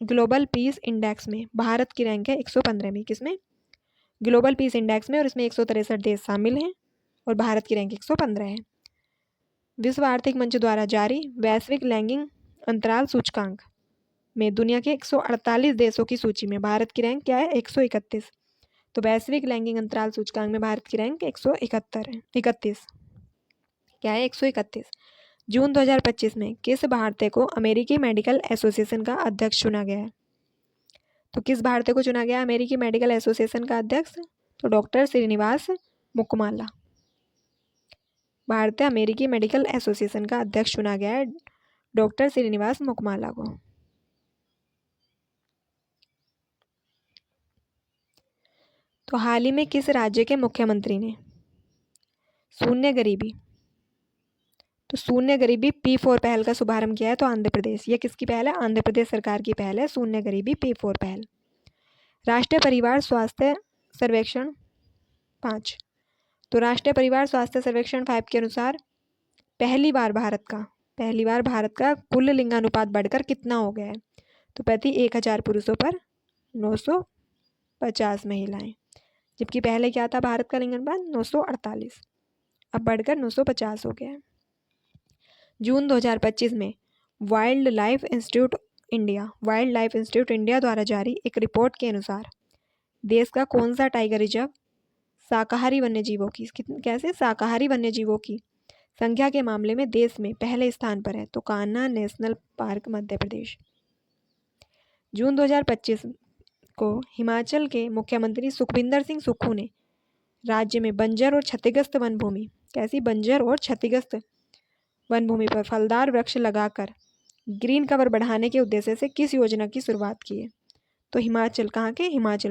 ग्लोबल पीस इंडेक्स में भारत की रैंक है 115 में। किसमें? ग्लोबल पीस इंडेक्स में। और इसमें 163 देश शामिल हैं और भारत की रैंक 115 है। विश्व आर्थिक मंच द्वारा जारी वैश्विक लैंगिक अंतराल सूचकांक में दुनिया के 148 देशों की सूची में भारत की रैंक क्या है? 131। तो वैश्विक लैंगिक अंतराल सूचकांक में भारत की रैंक 131 क्या है? 131। जून 2025 में किस भारतीय को अमेरिकी मेडिकल एसोसिएशन का अध्यक्ष चुना गया है? तो किस भारतीय को चुना गया अमेरिकी मेडिकल एसोसिएशन का अध्यक्ष? तो डॉक्टर श्रीनिवास मुकमाला। भारतीय अमेरिकी मेडिकल एसोसिएशन का अध्यक्ष चुना गया है डॉक्टर श्रीनिवास मुकमाला को। तो हाल ही में किस राज्य के मुख्यमंत्री ने शून्य गरीबी P4 पहल का शुभारंभ किया है? तो आंध्र प्रदेश। ये किसकी पहल है? आंध्र प्रदेश सरकार की पहल है शून्य गरीबी P4 पहल। राष्ट्रीय परिवार स्वास्थ्य सर्वेक्षण 5। तो राष्ट्रीय परिवार स्वास्थ्य सर्वेक्षण 5 के अनुसार पहली बार भारत का कुल लिंगानुपात बढ़कर कितना हो गया है? तो प्रति 1000 पुरुषों पर 950 महिलाएं। जबकि पहले क्या था भारत का लिंगानुपात? 948। अब बढ़कर 950 हो गया है। जून 2025 में वाइल्ड लाइफ इंस्टीट्यूट इंडिया द्वारा जारी एक रिपोर्ट के अनुसार देश का कौन सा टाइगर रिजर्व शाकाहारी वन्यजीवों की संख्या के मामले में देश में पहले स्थान पर है? तो कान्हा नेशनल पार्क मध्य प्रदेश। जून 2025 को हिमाचल के मुख्यमंत्री सुखविंदर सिंह सुक्खू ने राज्य में बंजर और क्षतिग्रस्त वन भूमि पर फलदार वृक्ष लगाकर ग्रीन कवर बढ़ाने के उद्देश्य से किस योजना की शुरुआत की है? तो हिमाचल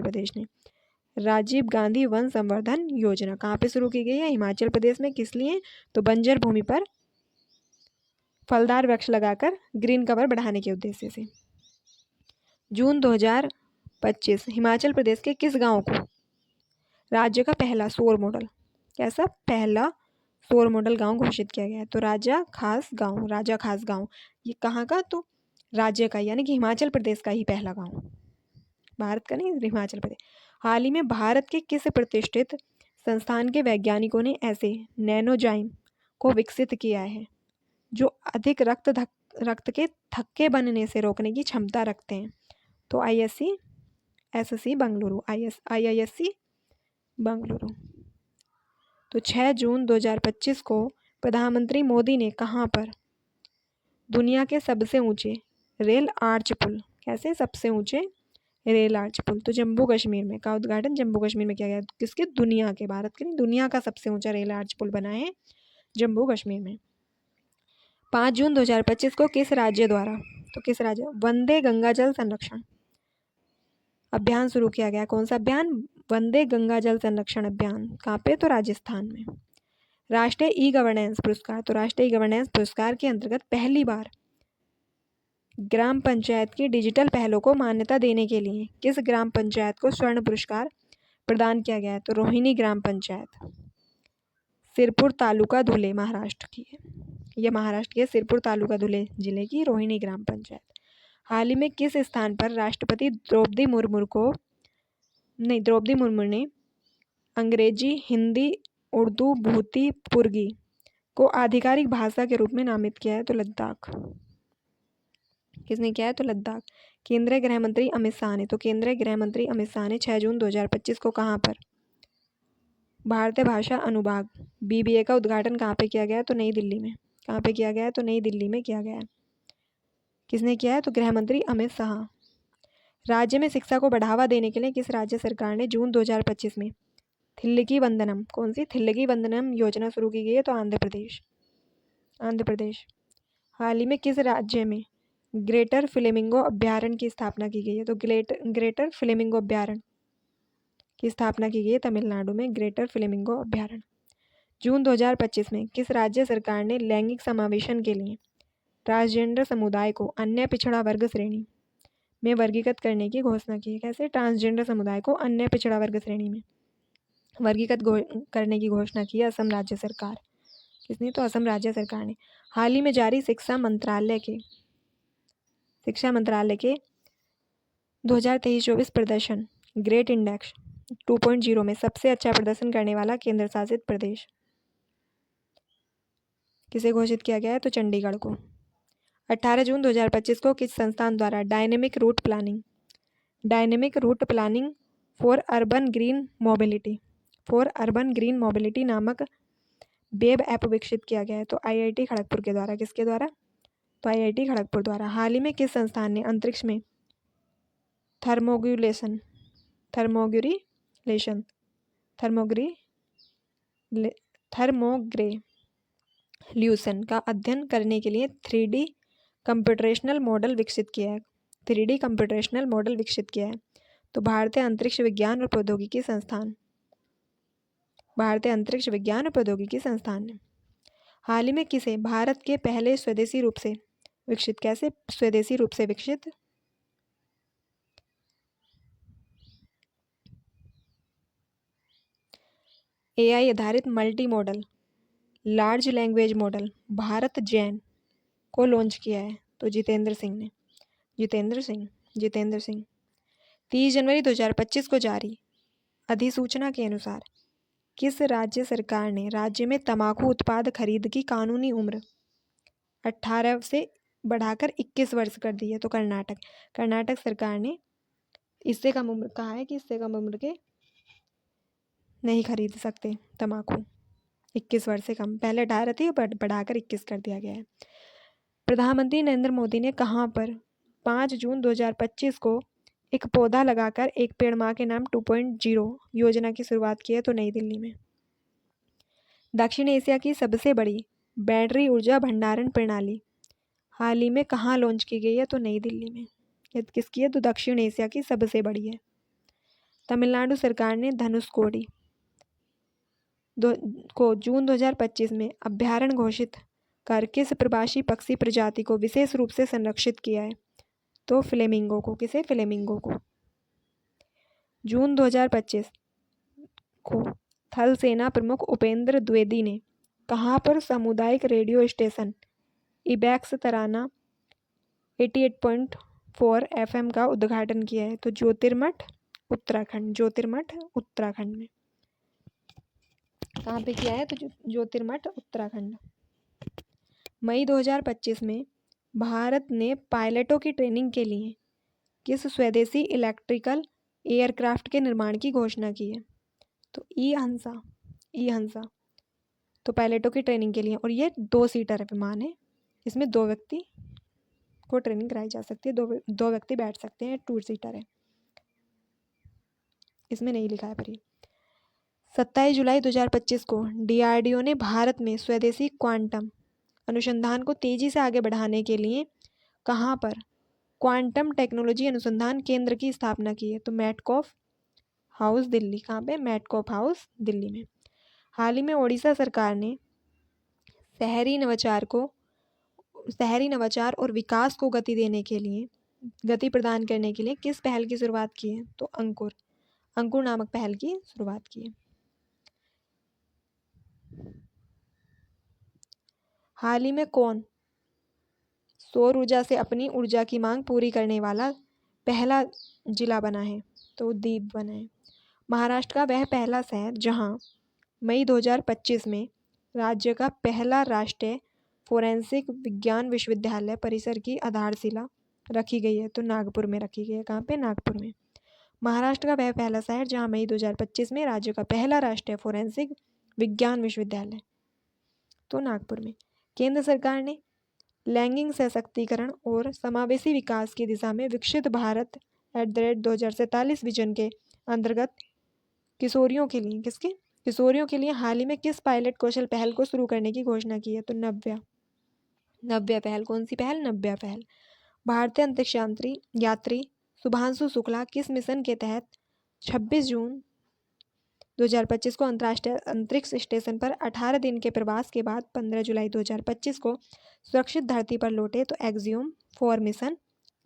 प्रदेश ने राजीव गांधी वन संवर्धन योजना कहाँ पे शुरू की गई है? हिमाचल प्रदेश में। किस लिए? तो बंजर भूमि पर फलदार वृक्ष लगाकर ग्रीन कवर बढ़ाने के उद्देश्य से। जून 2025 हिमाचल प्रदेश के किस गांव को राज्य का पहला सौर मॉडल गांव घोषित किया गया है? तो राजा खास गांव। ये कहाँ का? तो राज्य का, यानी कि हिमाचल प्रदेश का ही पहला गांव, भारत का नहीं, हिमाचल प्रदेश। हाल ही में भारत के किस प्रतिष्ठित संस्थान के वैज्ञानिकों ने ऐसे नैनोजाइम को विकसित किया है जो अधिक रक्त के थक्के बनने से रोकने की क्षमता रखते हैं? तो IISc बेंगलुरु। तो 6 जून 2025 को प्रधानमंत्री मोदी ने कहाँ पर दुनिया के सबसे ऊंचे रेल आर्च पुल रेल आर्च पुल। तो जम्मू कश्मीर में का उद्घाटन जम्मू कश्मीर में किया गया, किसके, दुनिया के, भारत के नहीं, दुनिया का सबसे ऊंचा रेल आर्च पुल बना है जम्मू कश्मीर में। 5 जून 2025 को किस राज्य द्वारा, तो किस राज्य, वंदे गंगा जल संरक्षण अभियान शुरू किया गया। कौन सा अभियान, वंदे गंगा जल संरक्षण अभियान। कहाँ पे, तो राजस्थान में। राष्ट्रीय ई गवर्नेंस पुरस्कार, तो राष्ट्रीय ई गवर्नेंस पुरस्कार के अंतर्गत पहली बार ग्राम पंचायत की डिजिटल पहलों को मान्यता देने के लिए किस ग्राम पंचायत को स्वर्ण पुरस्कार प्रदान किया गया है, तो रोहिणी ग्राम पंचायत, सिरपुर तालुका धुले, महाराष्ट्र की है। यह महाराष्ट्र के सिरपुर तालुका धुले जिले की रोहिणी ग्राम पंचायत। हाल ही में किस स्थान पर राष्ट्रपति द्रौपदी मुर्मू ने अंग्रेजी, हिंदी, उर्दू, भूती, पुर्गी को आधिकारिक भाषा के रूप में नामित किया है, तो लद्दाख। किसने किया है, तो लद्दाख। केंद्रीय गृह मंत्री अमित शाह ने, तो केंद्रीय गृह मंत्री अमित शाह ने 6 जून 2025 को कहाँ पर भारतीय भाषा अनुभाग BBA का उद्घाटन कहाँ पे किया गया है, तो नई दिल्ली में। कहाँ पे किया गया है, तो नई दिल्ली में किया गया है। किसने किया है, तो गृह मंत्री अमित शाह। राज्य में शिक्षा को बढ़ावा देने के लिए किस राज्य सरकार ने जून 2025 में थिल्लगी वंदनम, कौन सी, थिल्लगी वंदनम योजना शुरू की गई है, तो आंध्र प्रदेश। हाल ही में किस राज्य में ग्रेटर फ्लेमिंगो अभ्यारण्य की स्थापना की गई है, तो ग्रेटर फ्लेमिंगो अभ्यारण्य की स्थापना की गई है तमिलनाडु में, ग्रेटर फ्लेमिंगो अभ्यारण्य। जून 2025 में किस राज्य सरकार ने लैंगिक समावेशन के लिए ट्रांसजेंडर समुदाय को अन्य पिछड़ा वर्ग श्रेणी में वर्गीकृत करने की घोषणा की है। कैसे, ट्रांसजेंडर समुदाय को अन्य पिछड़ा वर्ग श्रेणी में वर्गीकृत करने की घोषणा की है असम राज्य सरकार। किसने, तो असम राज्य सरकार ने। हाल ही में जारी शिक्षा मंत्रालय के 2023-24 प्रदर्शन ग्रेट इंडेक्स 2.0 में सबसे अच्छा प्रदर्शन करने वाला केंद्र शासित प्रदेश किसे घोषित किया गया है, तो चंडीगढ़ को। 18 जून 2025 को किस संस्थान द्वारा dynamic route planning for urban green mobility नामक वेब ऐप विकसित किया गया है, तो IIT खड़गपुर के द्वारा। किसके द्वारा, तो IIT खड़गपुर द्वारा। हाल ही में किस संस्थान ने अंतरिक्ष में थर्मोग्रेल्यूशन का अध्ययन करने के लिए 3D कंप्यूटेशनल मॉडल विकसित किया है, तो भारतीय अंतरिक्ष विज्ञान और प्रौद्योगिकी संस्थान ने। हाल ही में किसे भारत के पहले स्वदेशी रूप से विकसित AI आधारित multi modal large language model Bharat Jain को लॉन्च किया है, तो जितेंद्र सिंह। 30 जनवरी 2025 को जारी अधिसूचना के अनुसार किस राज्य सरकार ने राज्य में तंबाकू उत्पाद खरीद की कानूनी उम्र 18 से बढ़ाकर 21 वर्ष कर दी है, तो कर्नाटक सरकार ने इससे कम उम्र कहा है कि इससे कम उम्र के नहीं खरीद सकते तंबाकू, 21 वर्ष से कम। पहले 18 थी, बढ़ाकर 21 कर दिया गया है। प्रधानमंत्री नरेंद्र मोदी ने कहाँ पर 5 जून 2025 को एक पौधा लगाकर एक पेड़ माँ के नाम 2.0 योजना की शुरुआत की है, तो नई दिल्ली में। दक्षिण एशिया की सबसे बड़ी बैटरी ऊर्जा भंडारण प्रणाली हाल ही में कहाँ लॉन्च की गई है, तो नई दिल्ली में। ये किसकी है, तो दक्षिण एशिया की सबसे बड़ी है। तमिलनाडु सरकार ने धनुषकोडी को जून 2025 में अभ्यारण्य घोषित कर किस प्रवासी पक्षी प्रजाति को विशेष रूप से संरक्षित किया है, तो फ्लेमिंगो को। किसे, फ्लेमिंगो को। जून 2025 को थल सेना प्रमुख उपेंद्र द्विवेदी ने कहाँ पर सामुदायिक रेडियो स्टेशन इबैक्स तराना 88.4 FM का उद्घाटन किया है, तो ज्योतिर्मठ उत्तराखंड में। कहाँ पे किया है, तो ज्योतिर्मठ उत्तराखंड। मई 2025 में भारत ने पायलटों की ट्रेनिंग के लिए किस स्वदेशी इलेक्ट्रिकल एयरक्राफ्ट के निर्माण की घोषणा की है, तो ई हंसा तो पायलटों की ट्रेनिंग के लिए। और ये 2 सीटर विमान है, इसमें 2 व्यक्ति को ट्रेनिंग कराई जा सकती है, 2 व्यक्ति बैठ सकते हैं, 2 सीटर है। इसमें नहीं लिखा है पर ये 27 जुलाई 2025 को DRDO ने भारत में स्वदेशी क्वांटम अनुसंधान को तेजी से आगे बढ़ाने के लिए कहाँ पर क्वांटम टेक्नोलॉजी अनुसंधान केंद्र की स्थापना की है? तो मैटकॉफ हाउस दिल्ली। कहाँ पे? मैटकॉफ हाउस दिल्ली में। हाल ही में ओडिशा सरकार ने शहरी नवाचार और विकास को गति प्रदान करने के लिए किस पहल की शुरुआत की है? तो अंकुर नामक पहल की शुरुआत की है। हाल ही में कौन सौर ऊर्जा से अपनी ऊर्जा की मांग पूरी करने वाला पहला जिला बना है? तो दीव बना है। महाराष्ट्र का वह पहला शहर जहां मई 2025 में राज्य का पहला राष्ट्रीय फोरेंसिक विज्ञान विश्वविद्यालय परिसर की आधारशिला रखी गई है? तो नागपुर में रखी गई है। कहाँ पे? नागपुर में। महाराष्ट्र का वह पहला शहर जहां मई 2025 में राज्य का पहला राष्ट्रीय फोरेंसिक विज्ञान विश्वविद्यालय? तो नागपुर में। केंद्र सरकार ने लैंगिक सशक्तिकरण और समावेशी विकास की दिशा में विकसित भारत @ 2047 विजन के अंतर्गत किशोरियों के लिए हाल ही में किस पायलट कौशल पहल को शुरू करने की घोषणा की है? तो नव्या पहल। कौन सी पहल? नव्या पहल। भारतीय अंतरिक्ष यात्री शुभांशु शुक्ला किस मिशन के तहत 26 जून 2025 को अंतर्राष्ट्रीय अंतरिक्ष स्टेशन पर 18 दिन के प्रवास के बाद 15 जुलाई 2025 को सुरक्षित धरती पर लौटे? तो एक्सियोम 4 मिशन।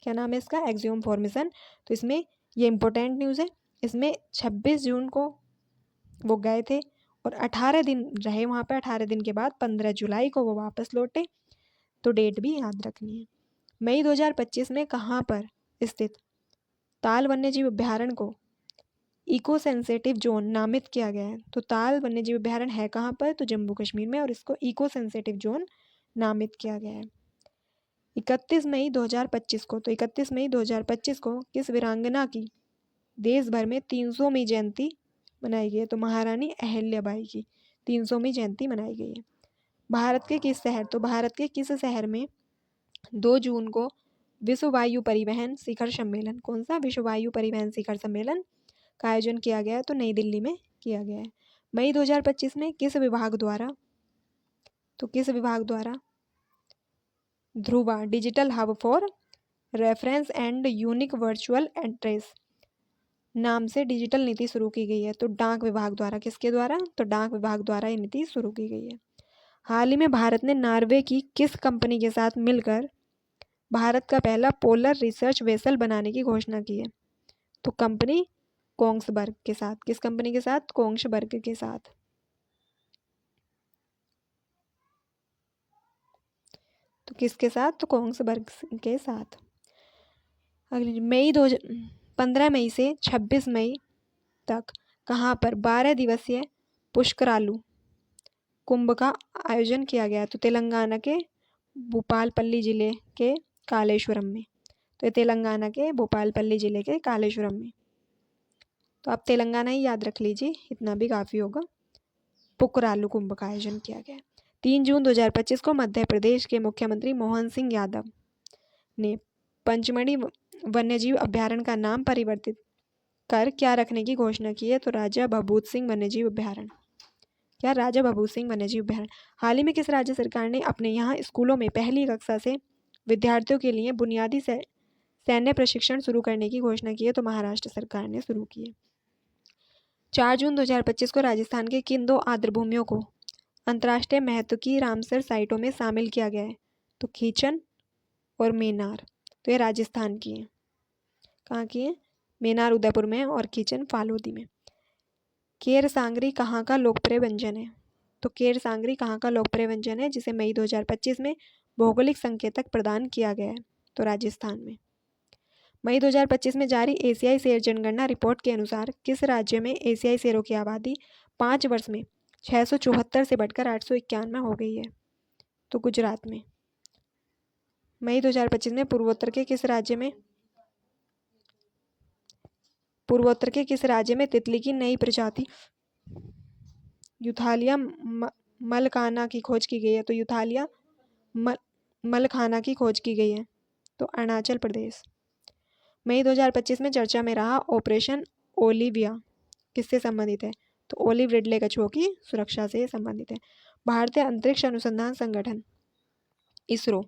क्या नाम है इसका? Axiom 4 mission. तो इसमें ये इंपॉर्टेंट न्यूज़ है। इसमें 26 जून को वो गए थे और 18 दिन रहे वहाँ पे। 18 दिन के बाद 15 जुलाई को वो वापस लौटे। तो डेट भी याद रखनी है। मई 2025 में कहाँ पर स्थित ताल वन्यजीव अभ्यारण्य को इको सेंसिटिव जोन नामित किया गया है? तो ताल वन्यजीव अभ्यारण्य है कहाँ पर? तो जम्मू कश्मीर में, और इसको इको सेंसिटिव जोन नामित किया गया है। 31 मई 2025 को, तो 31 मई 2025 को किस वीरांगना की देश भर में 300वीं जयंती मनाई गई है? तो महारानी अहिल्याबाई की 300वीं जयंती मनाई गई है। भारत के किस शहर? तो भारत के किस शहर में 2 जून को विश्व वायु परिवहन शिखर सम्मेलन, कौन सा? विश्व वायु परिवहन शिखर सम्मेलन का आयोजन किया गया है? तो नई दिल्ली में किया गया है। मई 2025 में किस विभाग द्वारा Dhruva digital hub for reference and unique virtual address नाम से डिजिटल नीति शुरू की गई है? तो डाक विभाग द्वारा। किसके द्वारा? तो डाक विभाग द्वारा ये नीति शुरू की गई है। हाल ही में भारत ने नॉर्वे की किस कंपनी के साथ मिलकर भारत का पहला पोलर रिसर्च वेसल बनाने की घोषणा की है? तो कंपनी कोंग्सबर्ग के साथ। किस कंपनी के साथ? कोंग्सबर्ग के साथ। तो किसके साथ? तो कोंग्सबर्ग के साथ। अगली 15 मई से 26 मई तक कहाँ पर 12 दिवसीय पुष्करालू कुंभ का आयोजन किया गया? तो तेलंगाना के भूपालपल्ली जिले के कालेश्वरम में। तो तेलंगाना के भोपालपल्ली जिले के कालेश्वरम में। तो आप तेलंगाना ही याद रख लीजिए, इतना भी काफ़ी होगा। पुकरालू कुंभ का आयोजन किया गया। 3 जून 2025 को मध्य प्रदेश के मुख्यमंत्री मोहन सिंह यादव ने पंचमढ़ी वन्यजीव अभ्यारण्य का नाम परिवर्तित कर क्या रखने की घोषणा की है? तो राजा भभूत सिंह वन्यजीव अभ्यारण्य। क्या? राजा भभूत सिंह वन्यजीव अभ्यारण्य। हाल ही में किस राज्य सरकार ने अपने यहाँ स्कूलों में पहली कक्षा से विद्यार्थियों के लिए बुनियादी सैन्य प्रशिक्षण शुरू करने की घोषणा की है? तो महाराष्ट्र सरकार ने शुरू की है। 4 जून 2025 को राजस्थान के किन 2 आर्द्रभूमियों को अंतर्राष्ट्रीय महत्व की रामसर साइटों में शामिल किया गया है? तो खीचन और मेनार। तो ये राजस्थान की है। कहाँ की है? मेनार उदयपुर में और खीचन फालोदी में। केर सांगरी कहाँ का लोकप्रिय व्यंजन है? तो केर सांगरी कहाँ का लोकप्रिय व्यंजन है जिसे मई 2025 में भौगोलिक संकेतक प्रदान किया गया है? तो राजस्थान में। मई 2025 में जारी एशियाई शेर जनगणना रिपोर्ट के अनुसार किस राज्य में एशियाई शेरों की आबादी 5 वर्ष में 674 से बढ़कर 891 हो गई है? तो गुजरात में। मई 2025 में पूर्वोत्तर के किस राज्य में तितली की नई प्रजाति यूथालिया मलकाना की खोज की गई है? तो यूथालिया मलखाना की खोज की गई है। तो अरुणाचल प्रदेश। मई 2025 में चर्चा में रहा ऑपरेशन ओलिविया किससे संबंधित है? तो ओलिव रिडले कछुओं की सुरक्षा से संबंधित है। भारतीय अंतरिक्ष अनुसंधान संगठन इसरो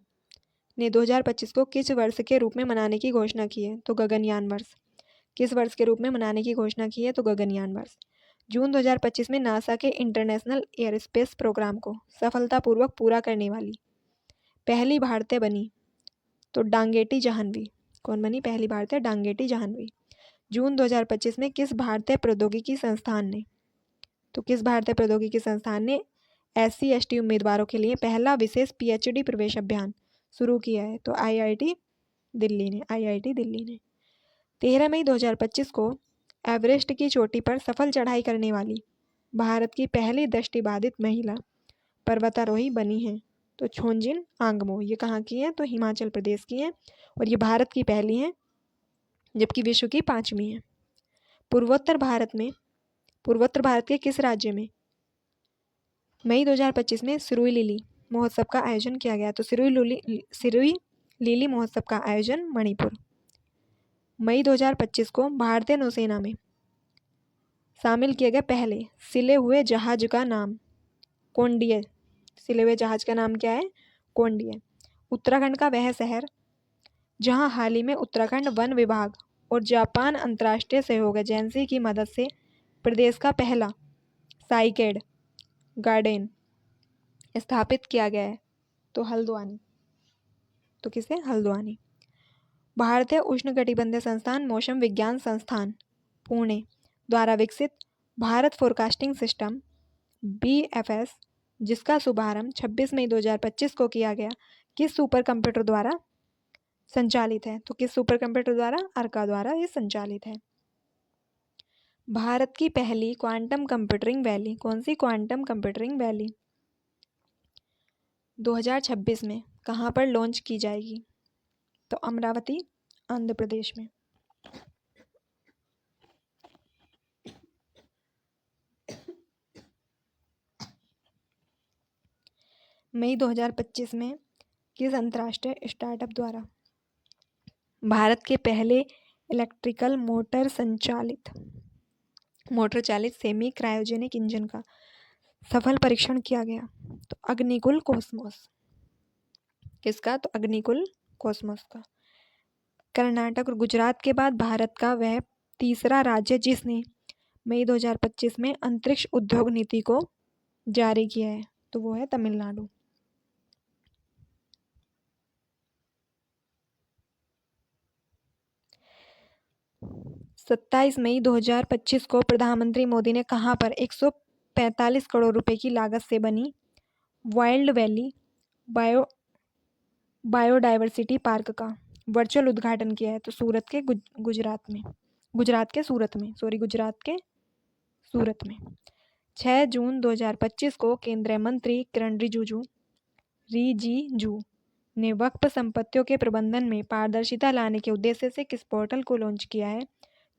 ने 2025 को किस वर्ष के रूप में मनाने की घोषणा की है? तो गगनयान वर्ष। किस वर्ष के रूप में मनाने की घोषणा की है? तो गगनयान वर्ष। जून 2025 में नासा के इंटरनेशनल एयरस्पेस प्रोग्राम को सफलतापूर्वक पूरा करने वाली पहली भारतीय बनी तो डांगेटी जाह्नवी। कौन बनी पहली भारतीय? डांगेटी जाह्नवी। जून 2025 में किस भारतीय प्रौद्योगिकी संस्थान ने SC/ST उम्मीदवारों के लिए पहला विशेष PhD प्रवेश अभियान शुरू किया है? तो IIT दिल्ली ने। 13 मई 2025 को एवरेस्ट की चोटी पर सफल चढ़ाई करने वाली भारत की पहली दृष्टिबाधित महिला पर्वतारोही बनी है? तो छोंजिन आंगमो। ये कहाँ की है? तो हिमाचल प्रदेश की है और ये भारत की पहली है जबकि विश्व की 5वीं है। पूर्वोत्तर भारत के किस राज्य में मई 2025 में सिरोही लिली महोत्सव का आयोजन किया गया? तो सिरोही लिली महोत्सव का आयोजन मणिपुर। मई 2025 को भारतीय नौसेना में शामिल किए गए पहले सिले हुए जहाज का नाम कोंडिय। सिले हुए जहाज का नाम क्या है? कोंडिय। उत्तराखंड का वह शहर जहां हाल ही में उत्तराखंड वन विभाग और जापान अंतर्राष्ट्रीय सहयोग एजेंसी की मदद से प्रदेश का पहला साइकेड गार्डन स्थापित किया गया है? तो हल्द्वानी। तो किसे? हल्द्वानी। भारतीय उष्णकटिबंधीय संस्थान मौसम विज्ञान संस्थान पुणे द्वारा विकसित भारत फोरकास्टिंग सिस्टम BFS जिसका शुभारंभ 26 मई 2025 को किया गया किस सुपर कंप्यूटर द्वारा संचालित है? तो किस सुपर कंप्यूटर द्वारा? अर्का द्वारा ये संचालित है। भारत की पहली क्वांटम कंप्यूटिंग वैली कौन सी? क्वांटम कंप्यूटिंग वैली 2026 में कहाँ पर लॉन्च की जाएगी? तो अमरावती आंध्र प्रदेश में। मई 2025 में किस अंतर्राष्ट्रीय स्टार्टअप द्वारा भारत के पहले इलेक्ट्रिकल मोटर चालित सेमी क्रायोजेनिक इंजन का सफल परीक्षण किया गया? तो अग्निकुल कॉस्मोस। किसका? तो अग्निकुल कॉस्मोस का। कर्नाटक और गुजरात के बाद भारत का वह तीसरा राज्य जिसने मई 2025 में अंतरिक्ष उद्योग नीति को जारी किया है? तो वो है तमिलनाडु। सत्ताईस मई 2025 को प्रधानमंत्री मोदी ने कहां पर 145 करोड़ रुपए की लागत से बनी वाइल्ड वैली बायोडायवर्सिटी पार्क का वर्चुअल उद्घाटन किया है? तो गुजरात के सूरत में। 6 जून 2025 को केंद्रीय मंत्री किरण रिजिजू ने वक्फ संपत्तियों के प्रबंधन में पारदर्शिता लाने के उद्देश्य से किस पोर्टल को लॉन्च किया है?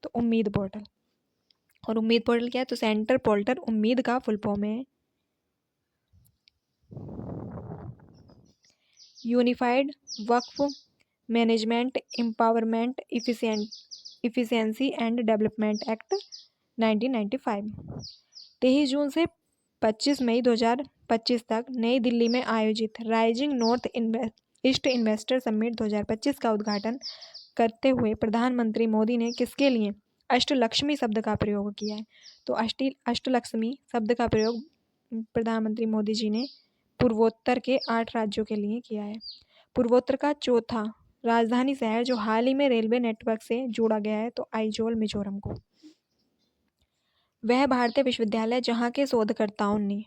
तो उम्मीद पोर्टल। और उम्मीद पोर्टल क्या है? तो सेंटर पोर्टल उम्मीद का फुल फॉर्म है unified Waqf management empowerment efficiency and development act 1995। 23 जून से 25 मई 2025 तक नई दिल्ली में आयोजित rising north east investor summit 2025 का उद्घाटन करते हुए प्रधानमंत्री मोदी ने किसके लिए अष्टलक्ष्मी शब्द का प्रयोग किया है? तो अष्टलक्ष्मी शब्द का प्रयोग प्रधानमंत्री मोदी जी ने पूर्वोत्तर के 8 राज्यों के लिए किया है। पूर्वोत्तर का चौथा राजधानी शहर जो हाल ही में रेलवे नेटवर्क से जोड़ा गया है तो आइजोल मिजोरम को। वह भारतीय विश्वविद्यालय जहाँ के शोधकर्ताओं ने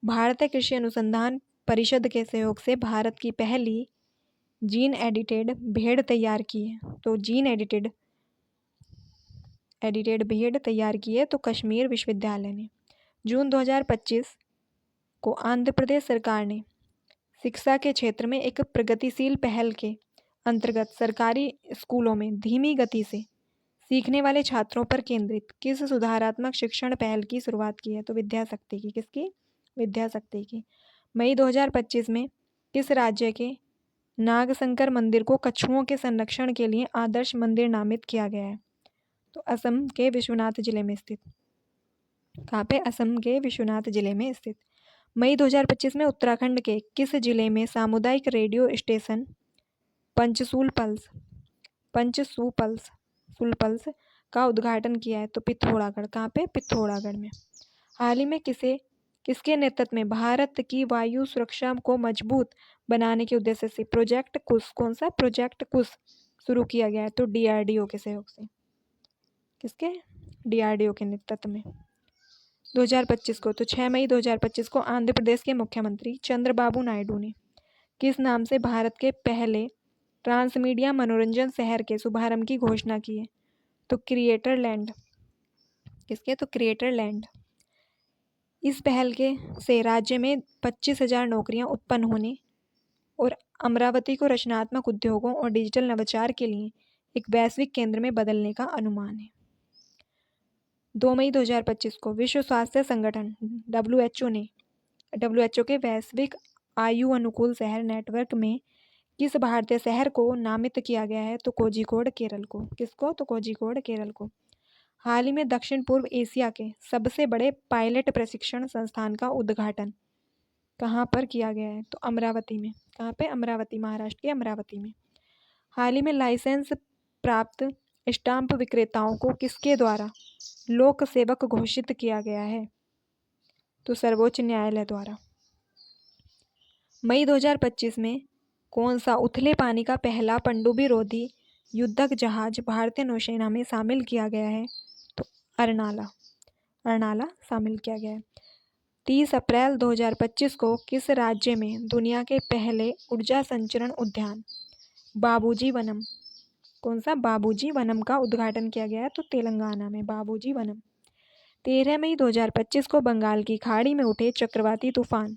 भारतीय कृषि अनुसंधान परिषद के सहयोग से भारत की पहली जीन एडिटेड भेड़ तैयार की है। तो जीन एडिटेड भेड़ तैयार की है तो कश्मीर विश्वविद्यालय ने। जून 2025 को आंध्र प्रदेश सरकार ने शिक्षा के क्षेत्र में एक प्रगतिशील पहल के अंतर्गत सरकारी स्कूलों में धीमी गति से सीखने वाले छात्रों पर केंद्रित किस सुधारात्मक शिक्षण पहल की शुरुआत की है? तो विद्याशक्ति की। किसकी? विद्याशक्ति की। मई 2025 में किस राज्य के नागशंकर मंदिर को कछुओं के संरक्षण के लिए आदर्श मंदिर नामित किया गया है? तो असम के विश्वनाथ जिले में स्थित कहाँ पे? असम के विश्वनाथ जिले में स्थित। मई 2025 में उत्तराखंड के किस जिले में सामुदायिक रेडियो स्टेशन पंचसूल पल्स पंचसूपल्स सुलपल्स का उद्घाटन किया है? तो पिथौरागढ़। कहाँ पे? पिथौरागढ़ में। हाल ही में किसके नेतृत्व में भारत की वायु सुरक्षा को मजबूत बनाने के उद्देश्य से प्रोजेक्ट कुश, कौन सा? प्रोजेक्ट कुश शुरू किया गया है? तो डीआरडीओ के सहयोग से। किसके? डीआरडीओ के नेतृत्व में। 2025 को, तो 6 मई 2025 को आंध्र प्रदेश के मुख्यमंत्री चंद्रबाबू नायडू ने किस नाम से भारत के पहले ट्रांसमीडिया मनोरंजन शहर के शुभारंभ की घोषणा की है? तो क्रिएटर लैंड। किसके? तो क्रिएटर लैंड। इस पहल के से राज्य में 25,000 नौकरियां उत्पन्न होने और अमरावती को रचनात्मक उद्योगों और डिजिटल नवाचार के लिए एक वैश्विक केंद्र में बदलने का अनुमान है। 2 मई 2025 को विश्व स्वास्थ्य संगठन डब्ल्यूएचओ के वैश्विक आयु अनुकूल शहर नेटवर्क में किस भारतीय शहर को नामित किया गया है? तो कोझिकोड, केरल को। किसको? तो कोझिकोड, केरल को। हाल ही में दक्षिण पूर्व एशिया के सबसे बड़े पायलट प्रशिक्षण संस्थान का उद्घाटन कहाँ पर किया गया है? तो अमरावती में। कहाँ पे? अमरावती, महाराष्ट्र के अमरावती में। हाल ही में लाइसेंस प्राप्त स्टाम्प विक्रेताओं को किसके द्वारा लोक सेवक घोषित किया गया है? तो सर्वोच्च न्यायालय द्वारा। मई 2025 में कौन सा उथले पानी का पहला पनडुब्बी रोधी युद्धक जहाज भारतीय नौसेना में शामिल किया गया है? तो अर्नाला शामिल किया गया है। 30 अप्रैल 2025 को किस राज्य में दुनिया के पहले ऊर्जा संचरण उद्यान बाबूजी वनम, कौन सा? बाबूजी वनम का उद्घाटन किया गया है? तो तेलंगाना में बाबूजी वनम। 13 मई 2025 को बंगाल की खाड़ी में उठे चक्रवाती तूफान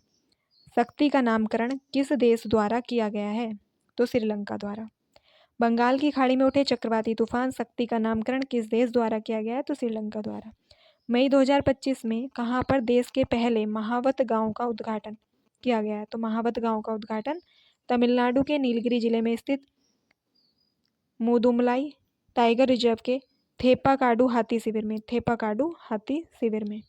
शक्ति का नामकरण किस देश द्वारा किया गया है? तो श्रीलंका द्वारा। बंगाल की खाड़ी में उठे चक्रवाती तूफान शक्ति का नामकरण किस देश द्वारा किया गया है? तो श्रीलंका द्वारा। मई 2025 में कहाँ पर देश के पहले महावत गांव का उद्घाटन किया गया है? तो महावत गांव का उद्घाटन तमिलनाडु के नीलगिरी जिले में स्थित मुदुमलाई टाइगर रिजर्व के थेपाकाडू हाथी शिविर में।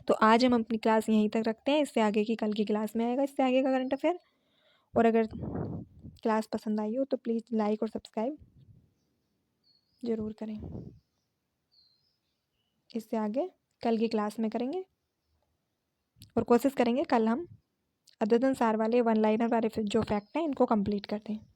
तो आज हम अपनी क्लास यहीं तक रखते हैं। इससे आगे की कल की क्लास में आएगा इससे आगे का करंट अफेयर। और अगर क्लास पसंद आई हो तो प्लीज़ लाइक और सब्सक्राइब ज़रूर करें। इससे आगे कल की क्लास में करेंगे और कोशिश करेंगे कल हम अद्यतन सार वाले वन लाइनर वाले जो फैक्ट हैं इनको कंप्लीट करते हैं।